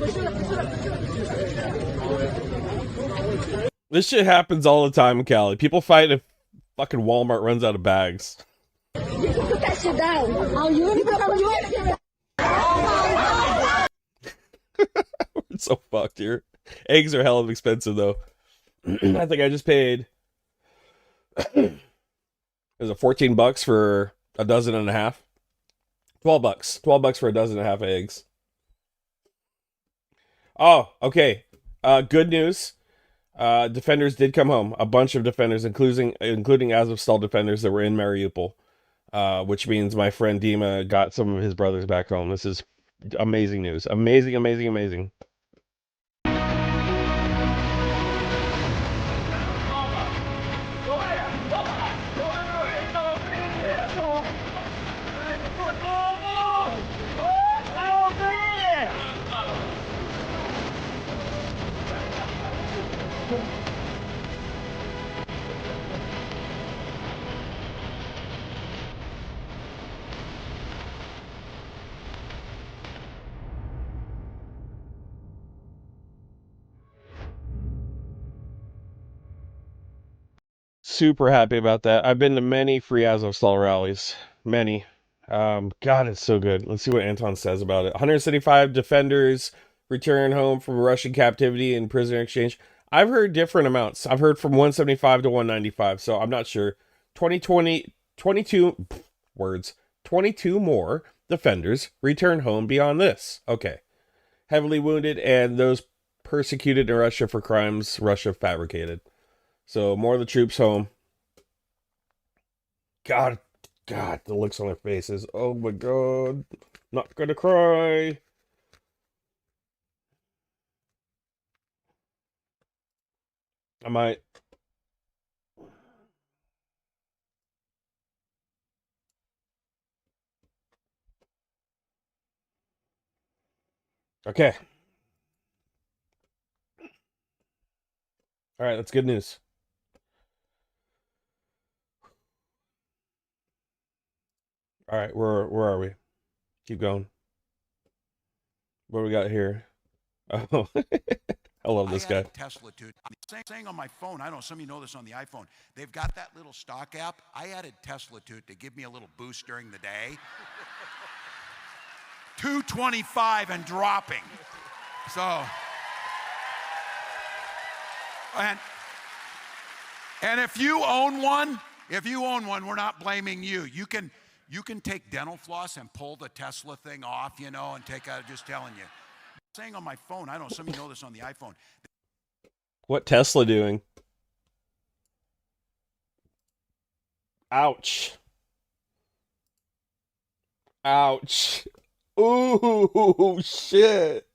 it. This shit happens all the time in Cali. People fight if fucking Walmart runs out of bags. You can put that shit down. Oh, you want to put We're so fucked here. Eggs are hella expensive though. I think I just paid. Is it $14 for a dozen and a half? $12. $12 for a dozen and a half of eggs. Oh, okay. Good news. Defenders did come home. A bunch of defenders, including Azovstal defenders that were in Mariupol, which means my friend Dima got some of his brothers back home. This is amazing news. Amazing, amazing, amazing. Super happy about that. I've been to many free Azovstal rallies. Many. God, it's so good. Let's see what Anton says about it. 175 defenders return home from Russian captivity and prisoner exchange. I've heard different amounts. I've heard from 175 to 195, so I'm not sure. 22 words. 22 more defenders return home beyond this. Okay. Heavily wounded and those persecuted in Russia for crimes Russia fabricated. So more of the troops home. God, the looks on their faces. Oh my God. Not gonna cry. I might. Okay. All right, that's good news. All right, where are we? Keep going. What do we got here? Oh, I love this guy. Tesla, dude. I'm saying on my phone, I don't know, some of you know this on the iPhone, they've got that little stock app. I added Tesla to it to give me a little boost during the day. 225 and dropping. So, and if you own one, we're not blaming you. You can take dental floss and pull the Tesla thing off, you know, and take out, just telling you. Saying on my phone, I don't know, some of you know this on the iPhone. What Tesla doing? Ouch. Ouch. Ooh, shit.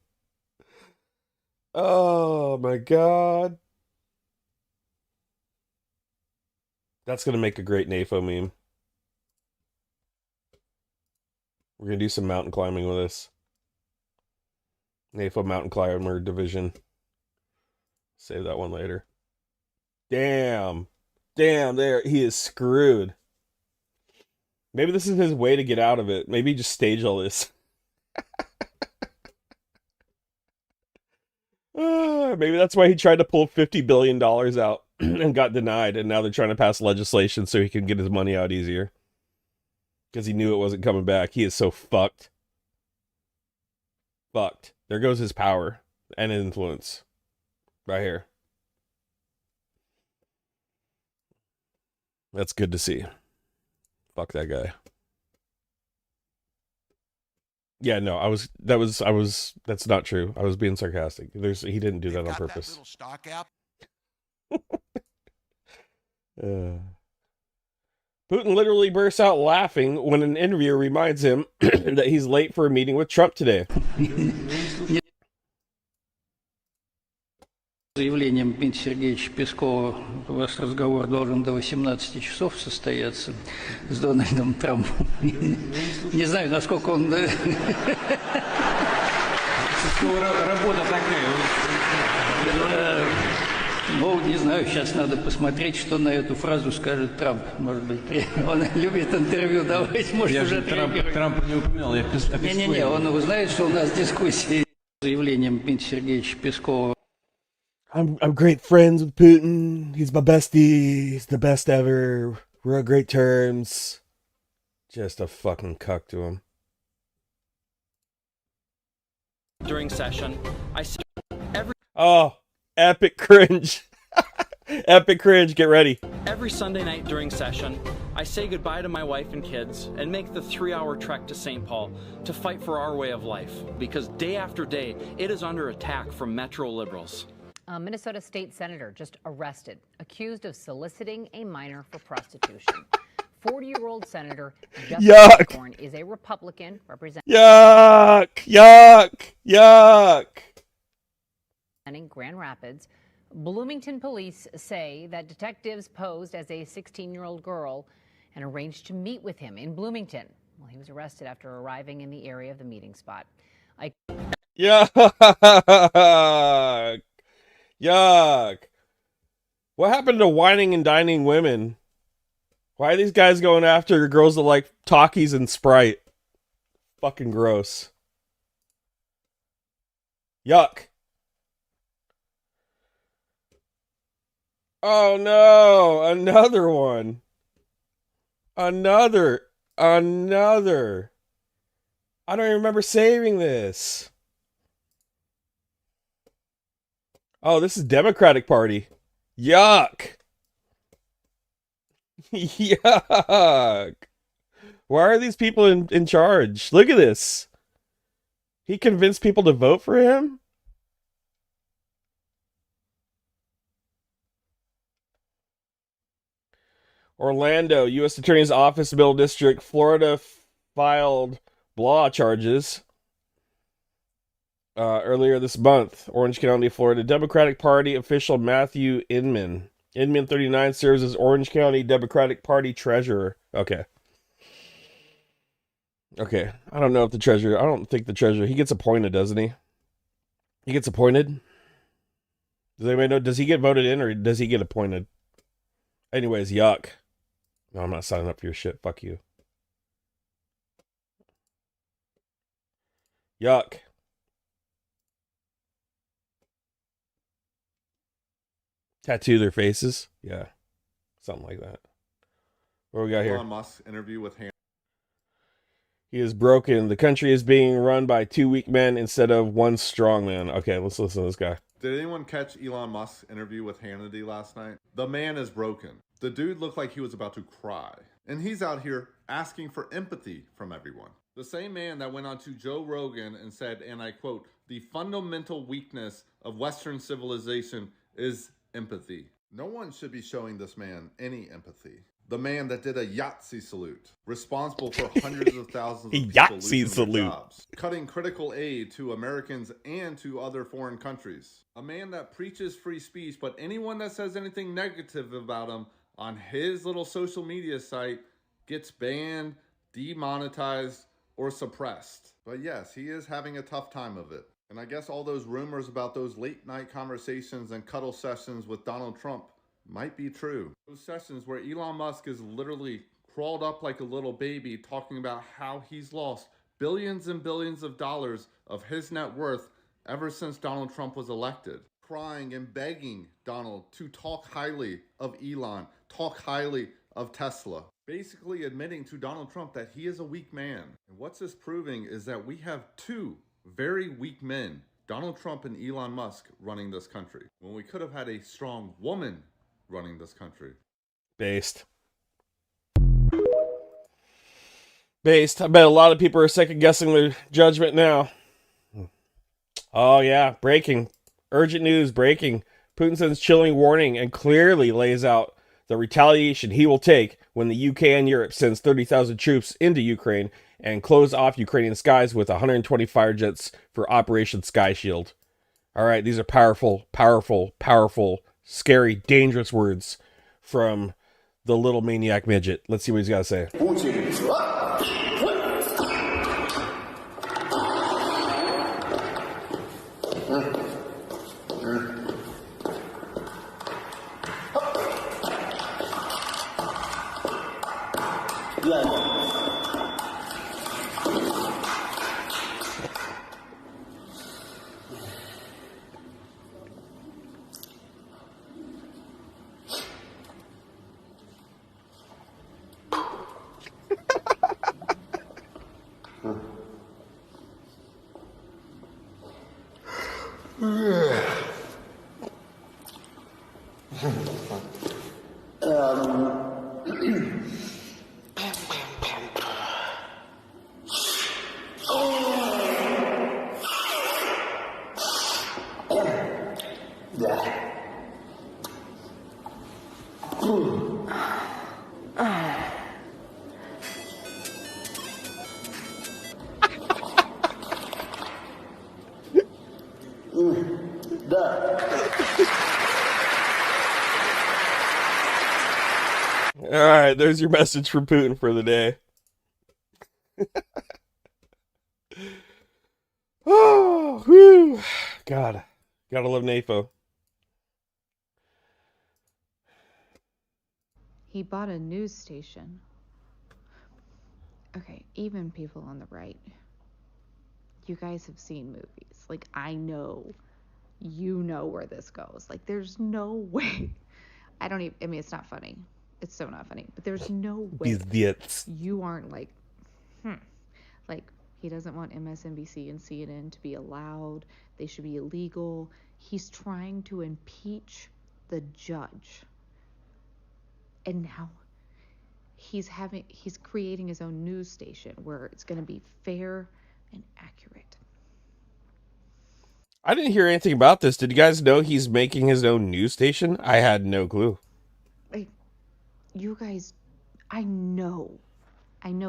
Oh my God. That's going to make a great NAFO meme. We're going to do some mountain climbing with this. NAFO mountain climber division. Save that one later. Damn, there. He is screwed. Maybe this is his way to get out of it. Maybe just stage all this. Maybe that's why he tried to pull $50 billion out and got denied, and now they're trying to pass legislation so he can get his money out easier. Because he knew it wasn't coming back. He is so fucked. Fucked. There goes his power and influence. Right here. That's good to see. Fuck that guy. Yeah, no, that's not true. I was being sarcastic. He didn't do that on purpose. That little stock app. Putin literally bursts out laughing when an interviewer reminds him that he's late for a meeting with Trump today. Заявлением Дмитрия Сергеевича Пескова у вас разговор должен до 18 часов состояться с Дональдом Трампом. Не знаю, насколько он... Работа такая. Ну, не знаю, сейчас надо посмотреть, что на эту фразу скажет Трамп. Может быть, он любит интервью давать, может, уже Трампа не упоминал. Не-не-не, он узнает, что у нас дискуссии. Заявлением Дмитрия Сергеевича Пескова. I'm great friends with Putin. He's my bestie. He's the best ever. We're on great terms. Just a fucking cuck to him. During session, I see every... Oh, epic cringe. Epic cringe. Get ready. Every Sunday night during session, I say goodbye to my wife and kids and make the 3-hour trek to St. Paul to fight for our way of life. Because day after day, it is under attack from Metro liberals. A Minnesota state senator just arrested, accused of soliciting a minor for prostitution. 40-year-old Senator Justin Corn is a Republican representing Grand Rapids. Bloomington police say that detectives posed as a 16-year-old girl and arranged to meet with him in Bloomington. Well, he was arrested after arriving in the area of the meeting spot. Yuck. What happened to whining and dining women? Why are these guys going after girls that like Takis and Sprite? Fucking gross. Yuck. Oh no, another one. Another. I don't even remember saving this. Oh, this is Democratic Party. Yuck. Yuck. Why are these people in charge? Look at this. He convinced people to vote for him? Orlando, U.S. Attorney's Office, Middle District, Florida filed blah charges earlier this month. Orange County, Florida. Democratic Party official Matthew Inman. Inman, 39, serves as Orange County Democratic Party treasurer. Okay. Okay. I don't know if the treasurer... I don't think the treasurer... He gets appointed, doesn't he? He gets appointed? Does anybody know? Does he get voted in or does he get appointed? Anyways, yuck. No, I'm not signing up for your shit. Fuck you. Yuck. Tattoo their faces? Yeah. Something like that. What we got here? Elon Musk interview with Hannity. He is broken. The country is being run by 2 weak men instead of 1 strong man. Okay, let's listen to this guy. Did anyone catch Elon Musk's interview with Hannity last night? The man is broken. The dude looked like he was about to cry. And he's out here asking for empathy from everyone. The same man that went on to Joe Rogan and said, and I quote, "The fundamental weakness of Western civilization is empathy." No one should be showing this man any empathy. The man that did a Yahtzee salute, responsible for hundreds of thousands of people losing their jobs, cutting critical aid to Americans and to other foreign countries. A man that preaches free speech, but anyone that says anything negative about him on his little social media site gets banned, demonetized, or suppressed. But yes, he is having a tough time of it. And I guess all those rumors about those late night conversations and cuddle sessions with Donald Trump might be true. Those sessions where Elon Musk is literally crawled up like a little baby talking about how he's lost billions and billions of dollars of his net worth ever since Donald Trump was elected. Crying and begging Donald to talk highly of Elon, talk highly of Tesla. Basically admitting to Donald Trump that he is a weak man. And what's this proving is that we have 2 very weak men, Donald Trump and Elon Musk, running this country, when we could have had a strong woman running this country. Based. I bet a lot of people are second guessing their judgment now. Oh yeah, breaking. Urgent news, breaking. Putin sends chilling warning and clearly lays out the retaliation he will take when the UK and Europe sends 30,000 troops into Ukraine and close off Ukrainian skies with 120 fighter jets for Operation Sky Shield. All right, these are powerful, scary, dangerous words from the little maniac midget. Let's see what he's got to say. All right, there's your message from Putin for the day. Oh, whew. God, gotta love NAFO. He bought a news station. Okay, even people on the right, you guys have seen movies. Like, I know, you know where this goes. Like, there's no way. I mean, it's not funny. It's so not funny. But there's no way These idiots. you aren't like, like, he doesn't want MSNBC and CNN to be allowed. They should be illegal. He's trying to impeach the judge. And now he's creating his own news station where it's going to be fair and accurate. I didn't hear anything about this. Did you guys know he's making his own news station? I had no clue. Like, you guys, I know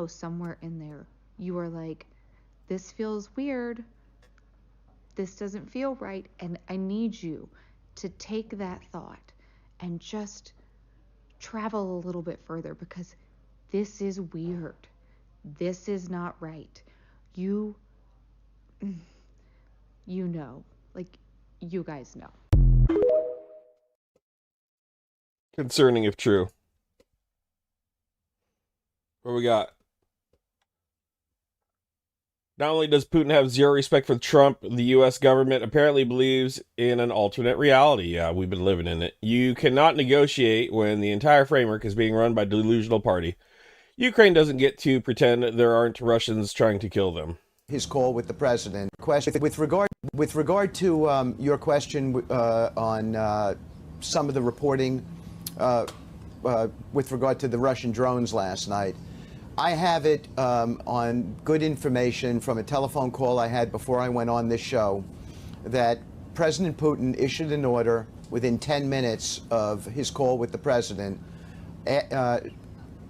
somewhere in there you are like, this feels weird. This doesn't feel right. And I need you to take that thought and just travel a little bit further, because this is weird. This is not right. You know, like, you guys know. Concerning if true. What we got? Not only does Putin have zero respect for Trump, the U.S. government apparently believes in an alternate reality. Yeah, we've been living in it. You cannot negotiate when the entire framework is being run by a delusional party. Ukraine doesn't get to pretend there aren't Russians trying to kill them. His call with the president. With regard to your question on some of the reporting with regard to the Russian drones last night, I have it on good information from a telephone call I had before I went on this show that President Putin issued an order within 10 minutes of his call with the president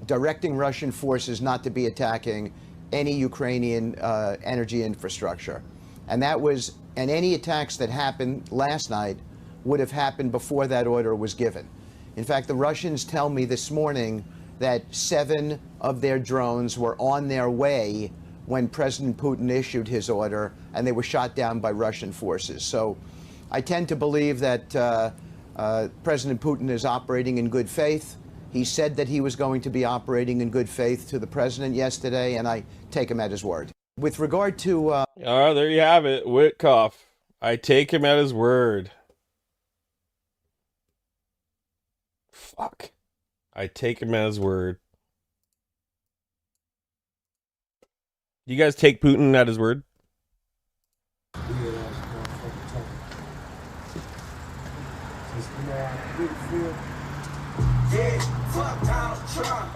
directing Russian forces not to be attacking any Ukrainian energy infrastructure. And any attacks that happened last night would have happened before that order was given. In fact, the Russians tell me this morning that 7 of their drones were on their way when President Putin issued his order, and they were shot down by Russian forces. So I tend to believe that President Putin is operating in good faith. He said that he was going to be operating in good faith to the president yesterday, and I take him at his word. With regard to... there you have it, Witkoff. I take him at his word. Fuck. I take him at his word. You guys take Putin at his word? Yeah, fuck Donald Trump.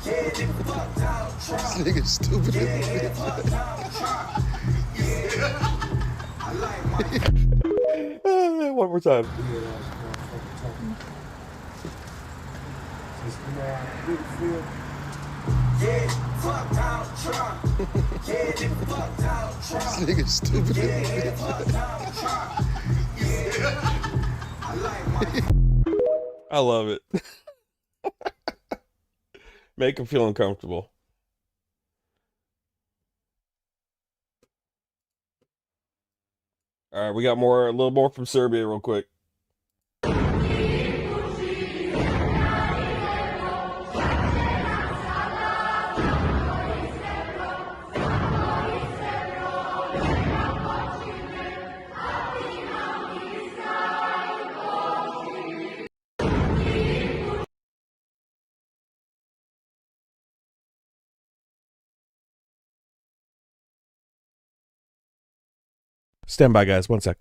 Yeah, fuck Donald Trump. This nigga's stupid. Yeah, fuck Donald Trump. Yeah, I like my... One more time. Yeah, fuck Donald Trump. Yeah, fuck Donald Trump. This nigga's stupid. Yeah, fuck Donald Trump. Yeah, I like my... I love it. Make him feel uncomfortable. All right, we got a little more from Serbia real quick. Stand by, guys. 1 sec.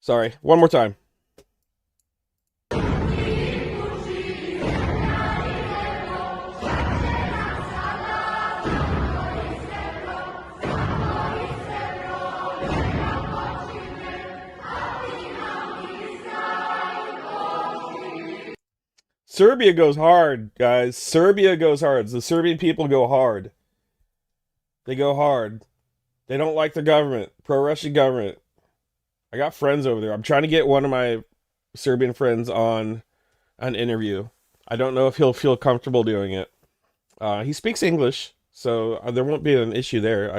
Sorry. One more time. Serbia goes hard, guys. Serbia goes hard. The Serbian people go hard. They go hard. They don't like the government, pro-Russian government. I got friends over there. I'm trying to get one of my Serbian friends on an interview. I don't know if he'll feel comfortable doing it. He speaks English, so there won't be an issue there.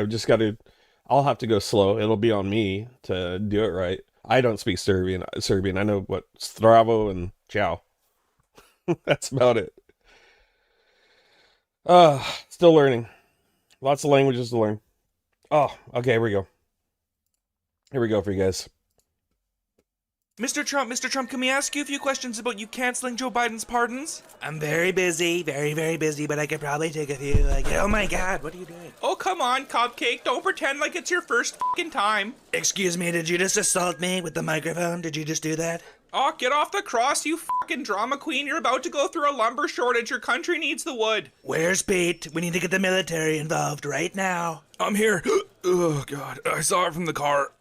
I'll have to go slow. It'll be on me to do it right. I don't speak Serbian. I know what Stravo and Ciao. That's about it. Still learning. Lots of languages to learn. Oh, okay, here we go. Here we go for you guys. Mr. Trump, can we ask you a few questions about you canceling Joe Biden's pardons? I'm very busy, very busy, but I could probably take a few. Oh my god, what are you doing? Oh, come on, Cupcake, don't pretend like it's your first fucking time. Excuse me, did you just assault me with the microphone? Did you just do that? Oh, get off the cross, you fucking drama queen. You're about to go through a lumber shortage. Your country needs the wood. Where's Pete? We need to get the military involved right now. I'm here. Oh, God. I saw it from the car.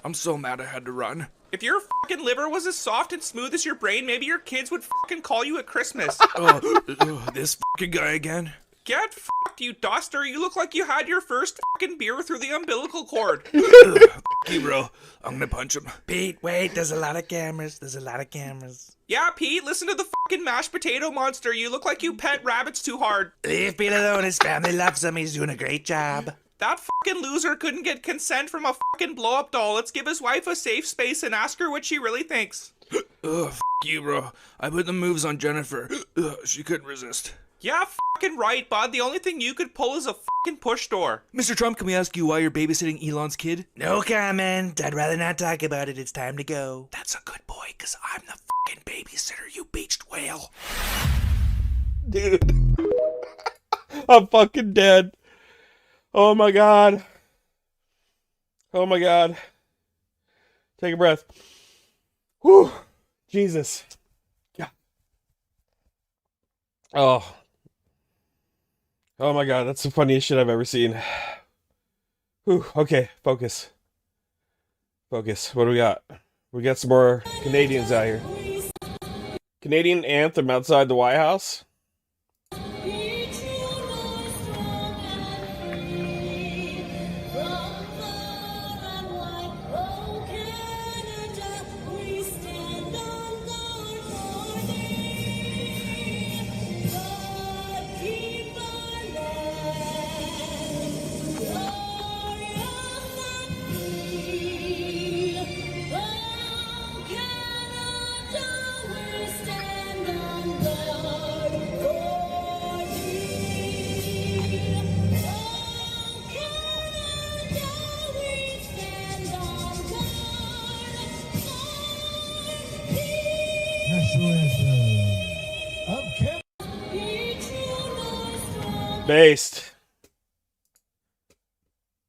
I'm so mad I had to run. If your fucking liver was as soft and smooth as your brain, maybe your kids would fucking call you at Christmas. This fucking guy again? Get fucked, you duster. You look like you had your first fucking beer through the umbilical cord. You, bro. I'm gonna punch him. Pete, wait. There's a lot of cameras. Yeah, Pete, listen to the fucking mashed potato monster. You look like you pet rabbits too hard. Leave Pete alone. His family loves him. He's doing a great job. That fucking loser couldn't get consent from a fucking blow-up doll. Let's give his wife a safe space and ask her what she really thinks. F*** you, bro. I put the moves on Jennifer. She couldn't resist. Yeah, fucking right, bud. The only thing you could pull is a fucking push door. Mr. Trump, can we ask you why you're babysitting Elon's kid? No comment. I'd rather not talk about it. It's time to go. That's a good boy, because I'm the fucking babysitter, you beached whale. Dude. I'm fucking dead. Oh my god. Oh my god. Take a breath. Whew. Jesus. Yeah. Oh. Oh my god, that's the funniest shit I've ever seen. Whew. Okay, focus. Focus. What do we got? We got some more Canadians out here. Canadian anthem outside the White House.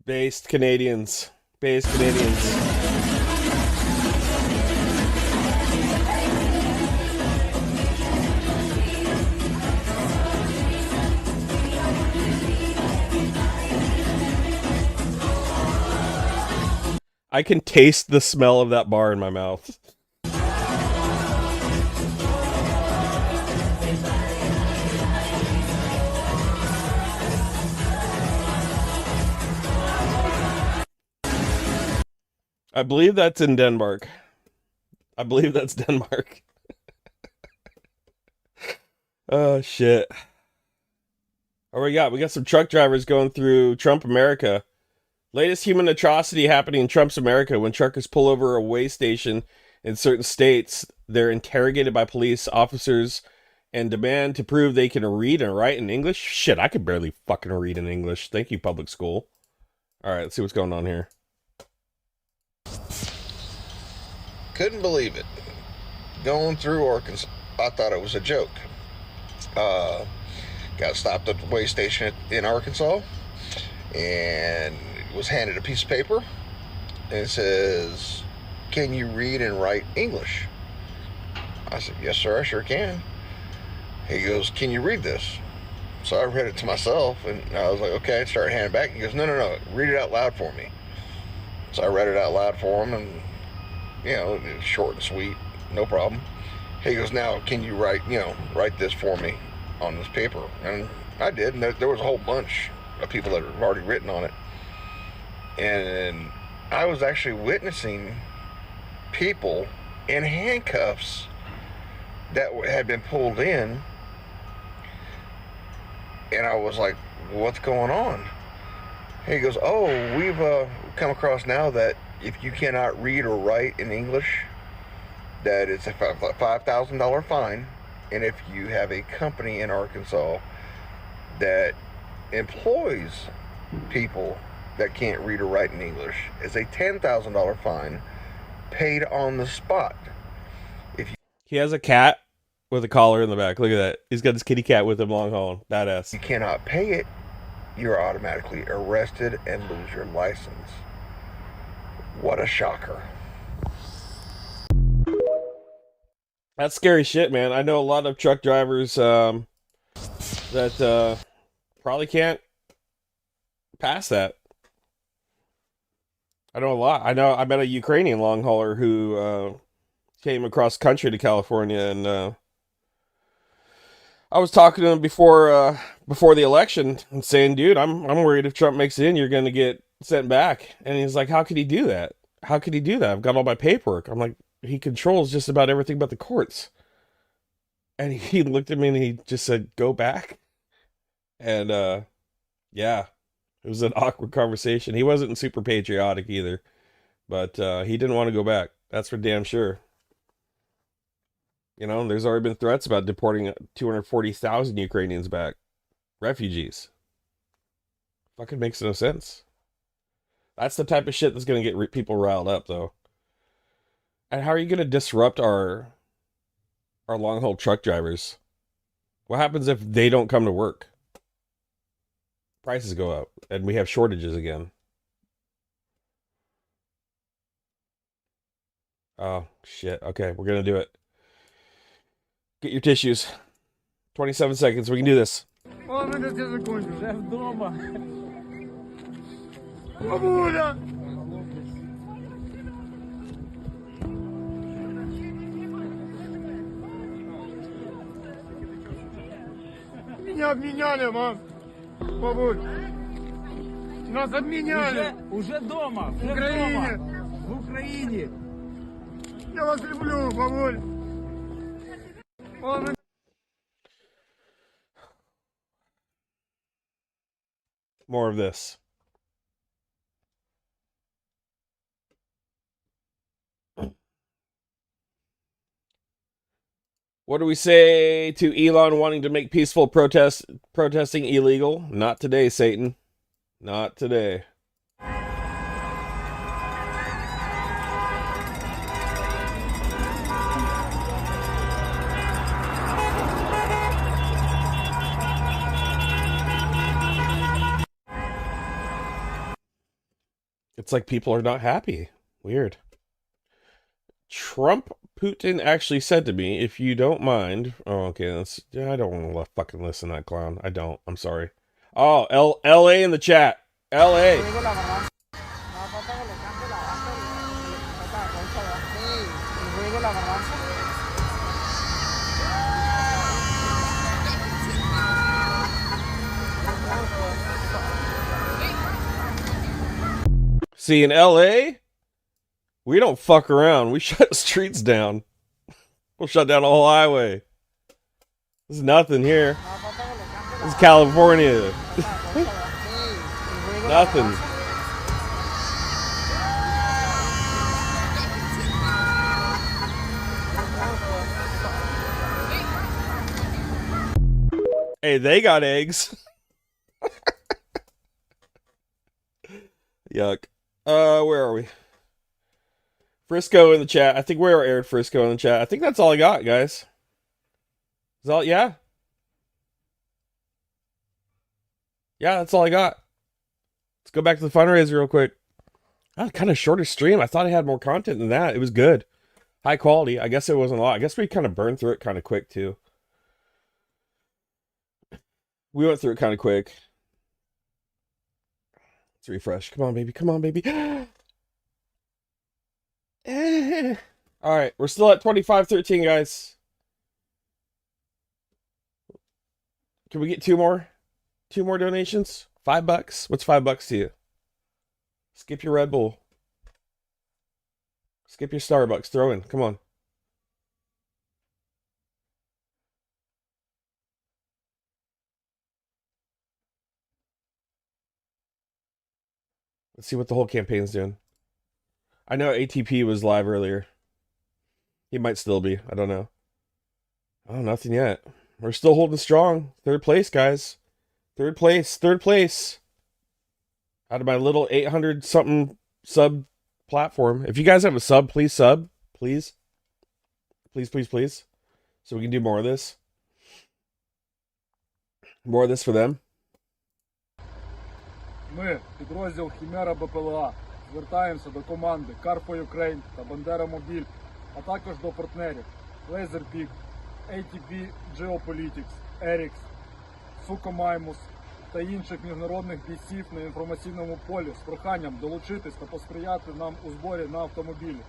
Based Canadians. Based Canadians. I can taste the smell of that bar in my mouth. I believe that's in Denmark. I believe that's Denmark. Oh, shit. What we got? We got some truck drivers going through Trump America. Latest human atrocity happening in Trump's America. When truckers pull over a weigh station in certain states, they're interrogated by police officers and demand to prove they can read and write in English. Shit, I could barely fucking read in English. Thank you, public school. All right, let's see what's going on here. Couldn't believe it. Going through Arkansas, I thought it was a joke. Got stopped at the weigh station in Arkansas and was handed a piece of paper and it says, "Can you read and write English?" I said, "Yes, sir, I sure can." He goes, "Can you read this?" So I read it to myself and I was like, okay, I started handing it back. He goes, no, read it out loud for me. So I read it out loud for him and you know, it's short and sweet, no problem. He goes, "Now, can you write this for me on this paper?" And I did, and there was a whole bunch of people that had already written on it. And I was actually witnessing people in handcuffs that had been pulled in, and I was like, what's going on? And he goes, oh, we've come across now that if you cannot read or write in English, that it's a $5,000 fine, and if you have a company in Arkansas that employs people that can't read or write in English, it's a $10,000 fine paid on the spot. He has a cat with a collar in the back. Look at that. He's got his kitty cat with him long haul. Badass. You cannot pay it, you're automatically arrested and lose your license. What a shocker. That's scary shit, man. I know a lot of truck drivers that probably can't pass that. I know a lot. I met a Ukrainian long hauler who came across country to California, and I was talking to him before the election and saying, dude, I'm worried if Trump makes it in, you're going to get sent back. And he's like, how could he do that? How could he do that? I've got all my paperwork. I'm like, he controls just about everything but the courts. And he looked at me and he just said, go back. And yeah, it was an awkward conversation. He wasn't super patriotic either, but he didn't want to go back. That's for damn sure. You know, there's already been threats about deporting 240,000 Ukrainians back. Refugees. Fucking makes no sense. That's the type of shit that's going to get people riled up, though. And how are you going to disrupt our long-haul truck drivers? What happens if they don't come to work? Prices go up, and we have shortages again. Oh, shit. Okay, we're going to do it. Get your tissues. 27 seconds. We can do this. Меня обменяли, мам. Бабуль. Нас обменяли. Уже дома. В Украине. В Украине. Я вас люблю, бабуль. More of this. What do we say to Elon wanting to make peaceful protesting illegal? Not today, Satan. Not today. It's like people are not happy. Weird. Putin actually said to me, if you don't mind... Oh, okay, I don't want to fucking listen to that clown. I don't. I'm sorry. Oh, L.A. in the chat. L.A. See, in L.A., we don't fuck around. We shut streets down. We'll shut down a whole highway. There's nothing here. This is California. Nothing. Hey, they got eggs. Yuck. Where are we? Frisco in the chat. I think we're aired Frisco in the chat. I think that's all I got, guys. Is all? Yeah. Yeah, that's all I got. Let's go back to the fundraiser real quick. Oh, kind of shorter stream. I thought I had more content than that. It was good. High quality. I guess it wasn't a lot. I guess we kind of burned through it kind of quick, too. We went through it kind of quick. Let's refresh. Come on, baby. Come on, baby. All right, we're still at 2513, guys. Can we get two more donations? $5. What's $5 to you? Skip your Red Bull. Skip your Starbucks. Throw in. Come on. Let's see what the whole campaign's doing. I know ATP was live earlier. He might still be. I don't know. Oh, nothing yet. We're still holding strong. Third place, guys. Third place. Third place. Out of my little 800 something sub platform. If you guys have a sub, please sub. Please. Please, please, please. So we can do more of this. More of this for them. Ми, підрозділ Хімера БПЛА, звертаємося до команди Carpo Ukraine та Бандера Мобіль, а також до партнерів Laserpeak, ATP Geopolitics, Erix, Sukomaimus та інших міжнародних бійців на інформаційному полі з проханням долучитись та посприяти нам у зборі на автомобілі.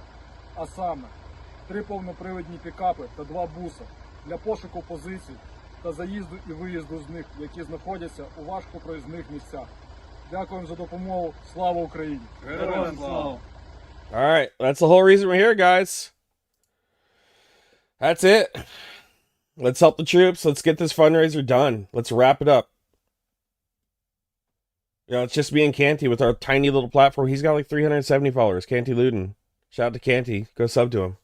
А саме 3 повнопривідні пікапи та 2 буса для пошуку позицій та заїзду і виїзду з них, які знаходяться у важкопроїзних місцях. Дякуємо за допомогу. Слава Україні! Героям слава! All right, that's the whole reason we're here, guys. That's it. Let's help the troops. Let's get this fundraiser done. Let's wrap it up. You know, it's just me and Canty with our tiny little platform. He's got like 370 followers. Canty Luden. Shout out to Canty. Go sub to him.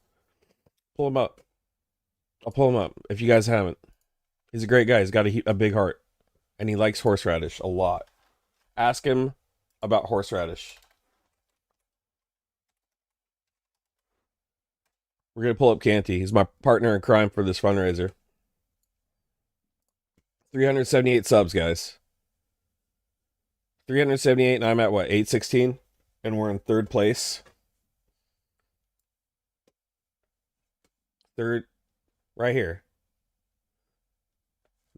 Pull him up. I'll pull him up if you guys haven't. He's a great guy. He's got a big heart. And he likes horseradish a lot. Ask him about horseradish. We're going to pull up Canty. He's my partner in crime for this fundraiser. 378 subs, guys. 378, and I'm at what, 816? And we're in third place. Third, right here.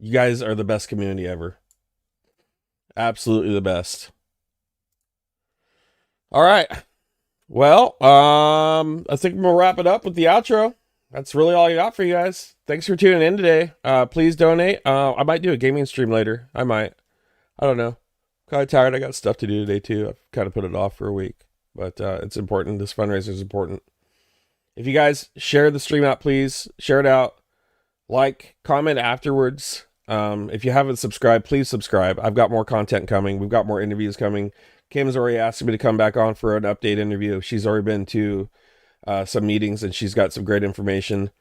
You guys are the best community ever. Absolutely the best. All right. Well, I think I'm going to wrap it up with the outro. That's really all I got for you guys. Thanks for tuning in today. Please donate. I might do a gaming stream later. I might. I don't know. Kind of tired. I got stuff to do today too. I've kind of put it off for a week. But it's important. This fundraiser is important. If you guys share the stream out, please. Share it out. Like, comment afterwards. If you haven't subscribed, please subscribe. I've got more content coming. We've got more interviews coming. Kim's already asked me to come back on for an update interview. She's already been to some meetings and she's got some great information.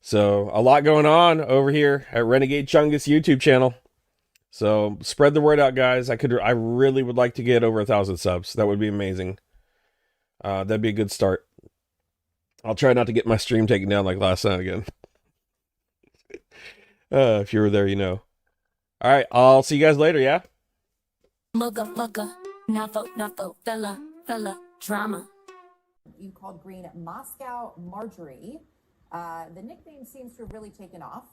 So a lot going on over here at Renegade Chungus YouTube channel. So spread the word out, guys. I really would like to get over 1,000 subs. That would be amazing. That'd be a good start. I'll try not to get my stream taken down like last night again. If you were there, you know. All right, I'll see you guys later, yeah? Motherfucker, NAFO, fella, drama. You called Green Moscow Marjorie. The nickname seems to have really taken off.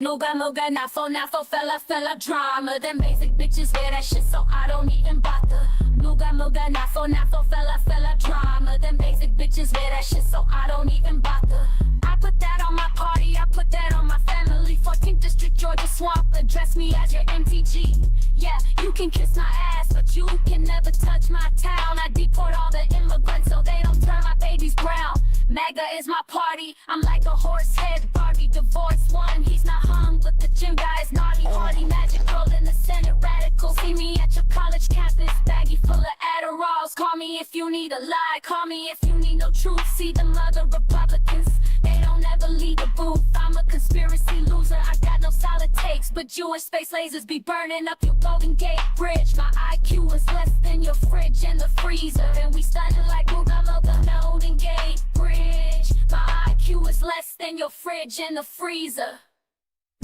Moga, NAFO, fella, drama. Them basic bitches wear that shit, so I don't even bother. Moga, NAFO, fella, drama. Them basic bitches wear that shit, so I don't even bother. I put that on my party, I put that on my family. 14th District, Georgia Swamp, address me as your MTG. Yeah, you can kiss my ass, but you can never touch my town. I deport all the immigrants so they don't turn my babies brown. MAGA is my party, I'm like a horse head Barbie. Divorce one, he's not hung, but the gym guy is naughty. Hardy magic girl in the Senate, radical. See me at your college campus, baggy full of Adderalls. Call me if you need a lie, call me if you need no truth. See them other Republicans, they don't ever leave the booth. I'm a conspiracy loser, I got no solid takes, but Jewish space lasers be burning up your Golden Gate Bridge. My IQ is less than your fridge and the freezer, and we stunning like Mugamma, the Golden Gate Bridge. My IQ is less than your fridge and the freezer.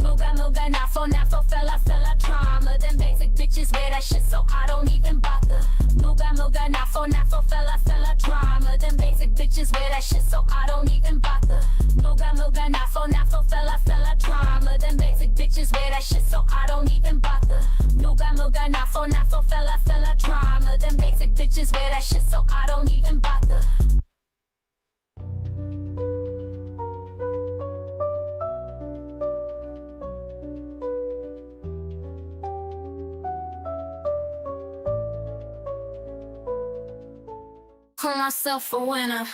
Moga, NAFO, fella, drama. Them basic bitches wear that shit, so I don't even bother. Moga, NAFO, fella, drama. Them basic bitches wear that shit, so I don't even bother. Moga, NAFO, fella, drama. Them basic bitches wear that shit, so I don't even bother. Moga, NAFO, fella, drama. Them basic bitches wear that shit, so I don't even bother. myself a winner.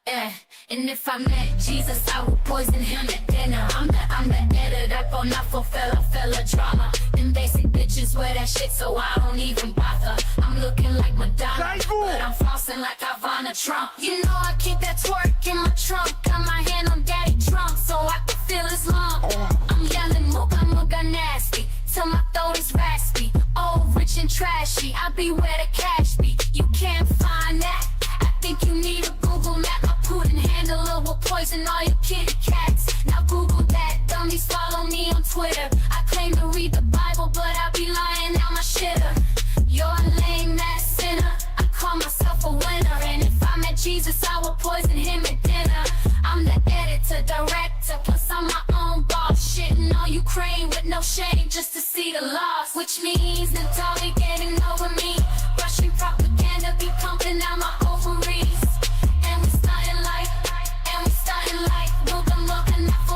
Yeah. And if I met Jesus, I would poison him at dinner. I'm the editor up on NAFO fella drama. Them basic bitches wear that shit, so I don't even bother. I'm looking like Madonna, but I'm flossing like Ivana Trump. You know I keep that twerk in my trunk. Got my hand on daddy trunk, so I can feel his lump. I'm yelling mooga nasty, till my throat is raspy. Oh, rich and trashy, I be where the cash be. You can't find that. I think you need a Google map. My pudding handler will poison all your kitty cats. Now Google that, dummies follow me on Twitter. I claim to read the Bible, but I be lying out my shitter. You're a lame ass sinner. I call myself a winner, and if I met Jesus, I would poison him at dinner. I'm the editor, director, plus I'm my own boss. Shitting on Ukraine with no shame, just to see the loss. Which means Natalie getting over me. Russian propaganda be pumping out my ovaries. And we starting life,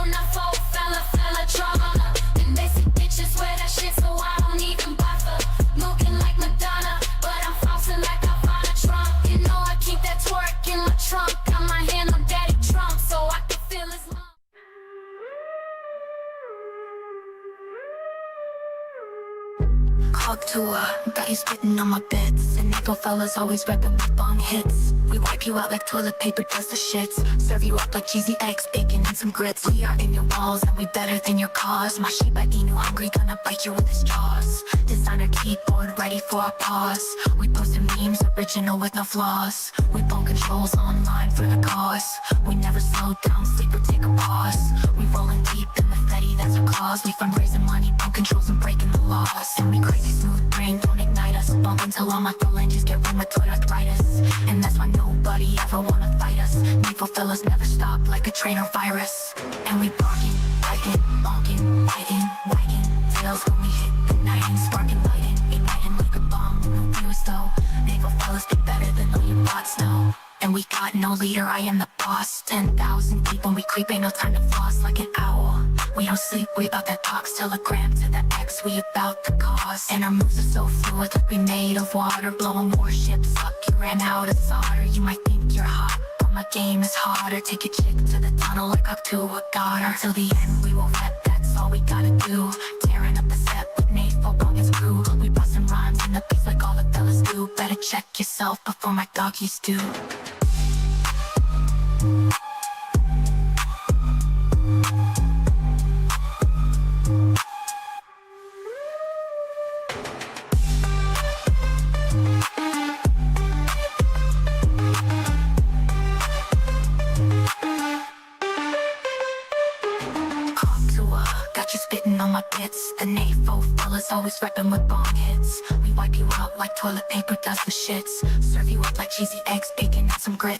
NAFO, fella drama. And basic bitches wear that shit, so I don't even bother. Looking like Madonna, but I'm flossing like Ivana Trump. You know I keep that twerk in my trunk. Got my hand on daddy Trump, so I can feel his lump. Talk to her, got you spitting on my bits. And NAFO fellas always repping with bong hits. We wipe you out like toilet paper does the shits. Serve you up like cheesy eggs, bacon, and some grits. We are in your walls and we better than your cause. My Shiba Inu hungry, gonna bite you with his jaws. Designer keyboard ready for a pause. We posting memes, original with no flaws. We phone controls online for the cause. We never slow down, sleep or take a pause. We rolling deep in the fetty, that's our cause. We fundraising money, phone controls and breaking the laws. And we crazy smooth brain, don't ignite us. Bump until all my phalanges get rheumatoid arthritis. And that's why nobody ever wanna fight us. NAFO fellas never stop like a train or virus. And we barking, biting, bonking, biting, wagging tails when we hit the night. Sparking, lighting, igniting like a bomb. No views though. NAFO fellas be better than all your bots know. And we got no leader, I am the boss. 10,000 deep when we creep, ain't no time to floss like an owl. We don't sleep, we about that box telegram to the X, we about the cause. And our moves are so fluid like we made of water. Blowing warships up, you ran out of solder. You might think you're hot, but my game is harder. Take a chick to the tunnel like up to a daughter. Till the end we will rep, that's all we gotta do. Tearing up the set with NAFO on his crew. We bustin' rhymes in the beats like all the fellas do. Better check yourself before my doggies do. On my bits, the NAFO fellas always reppin' with bong hits. We wipe you out like toilet paper does the shits. Serve you up like cheesy eggs, bacon, and some grits.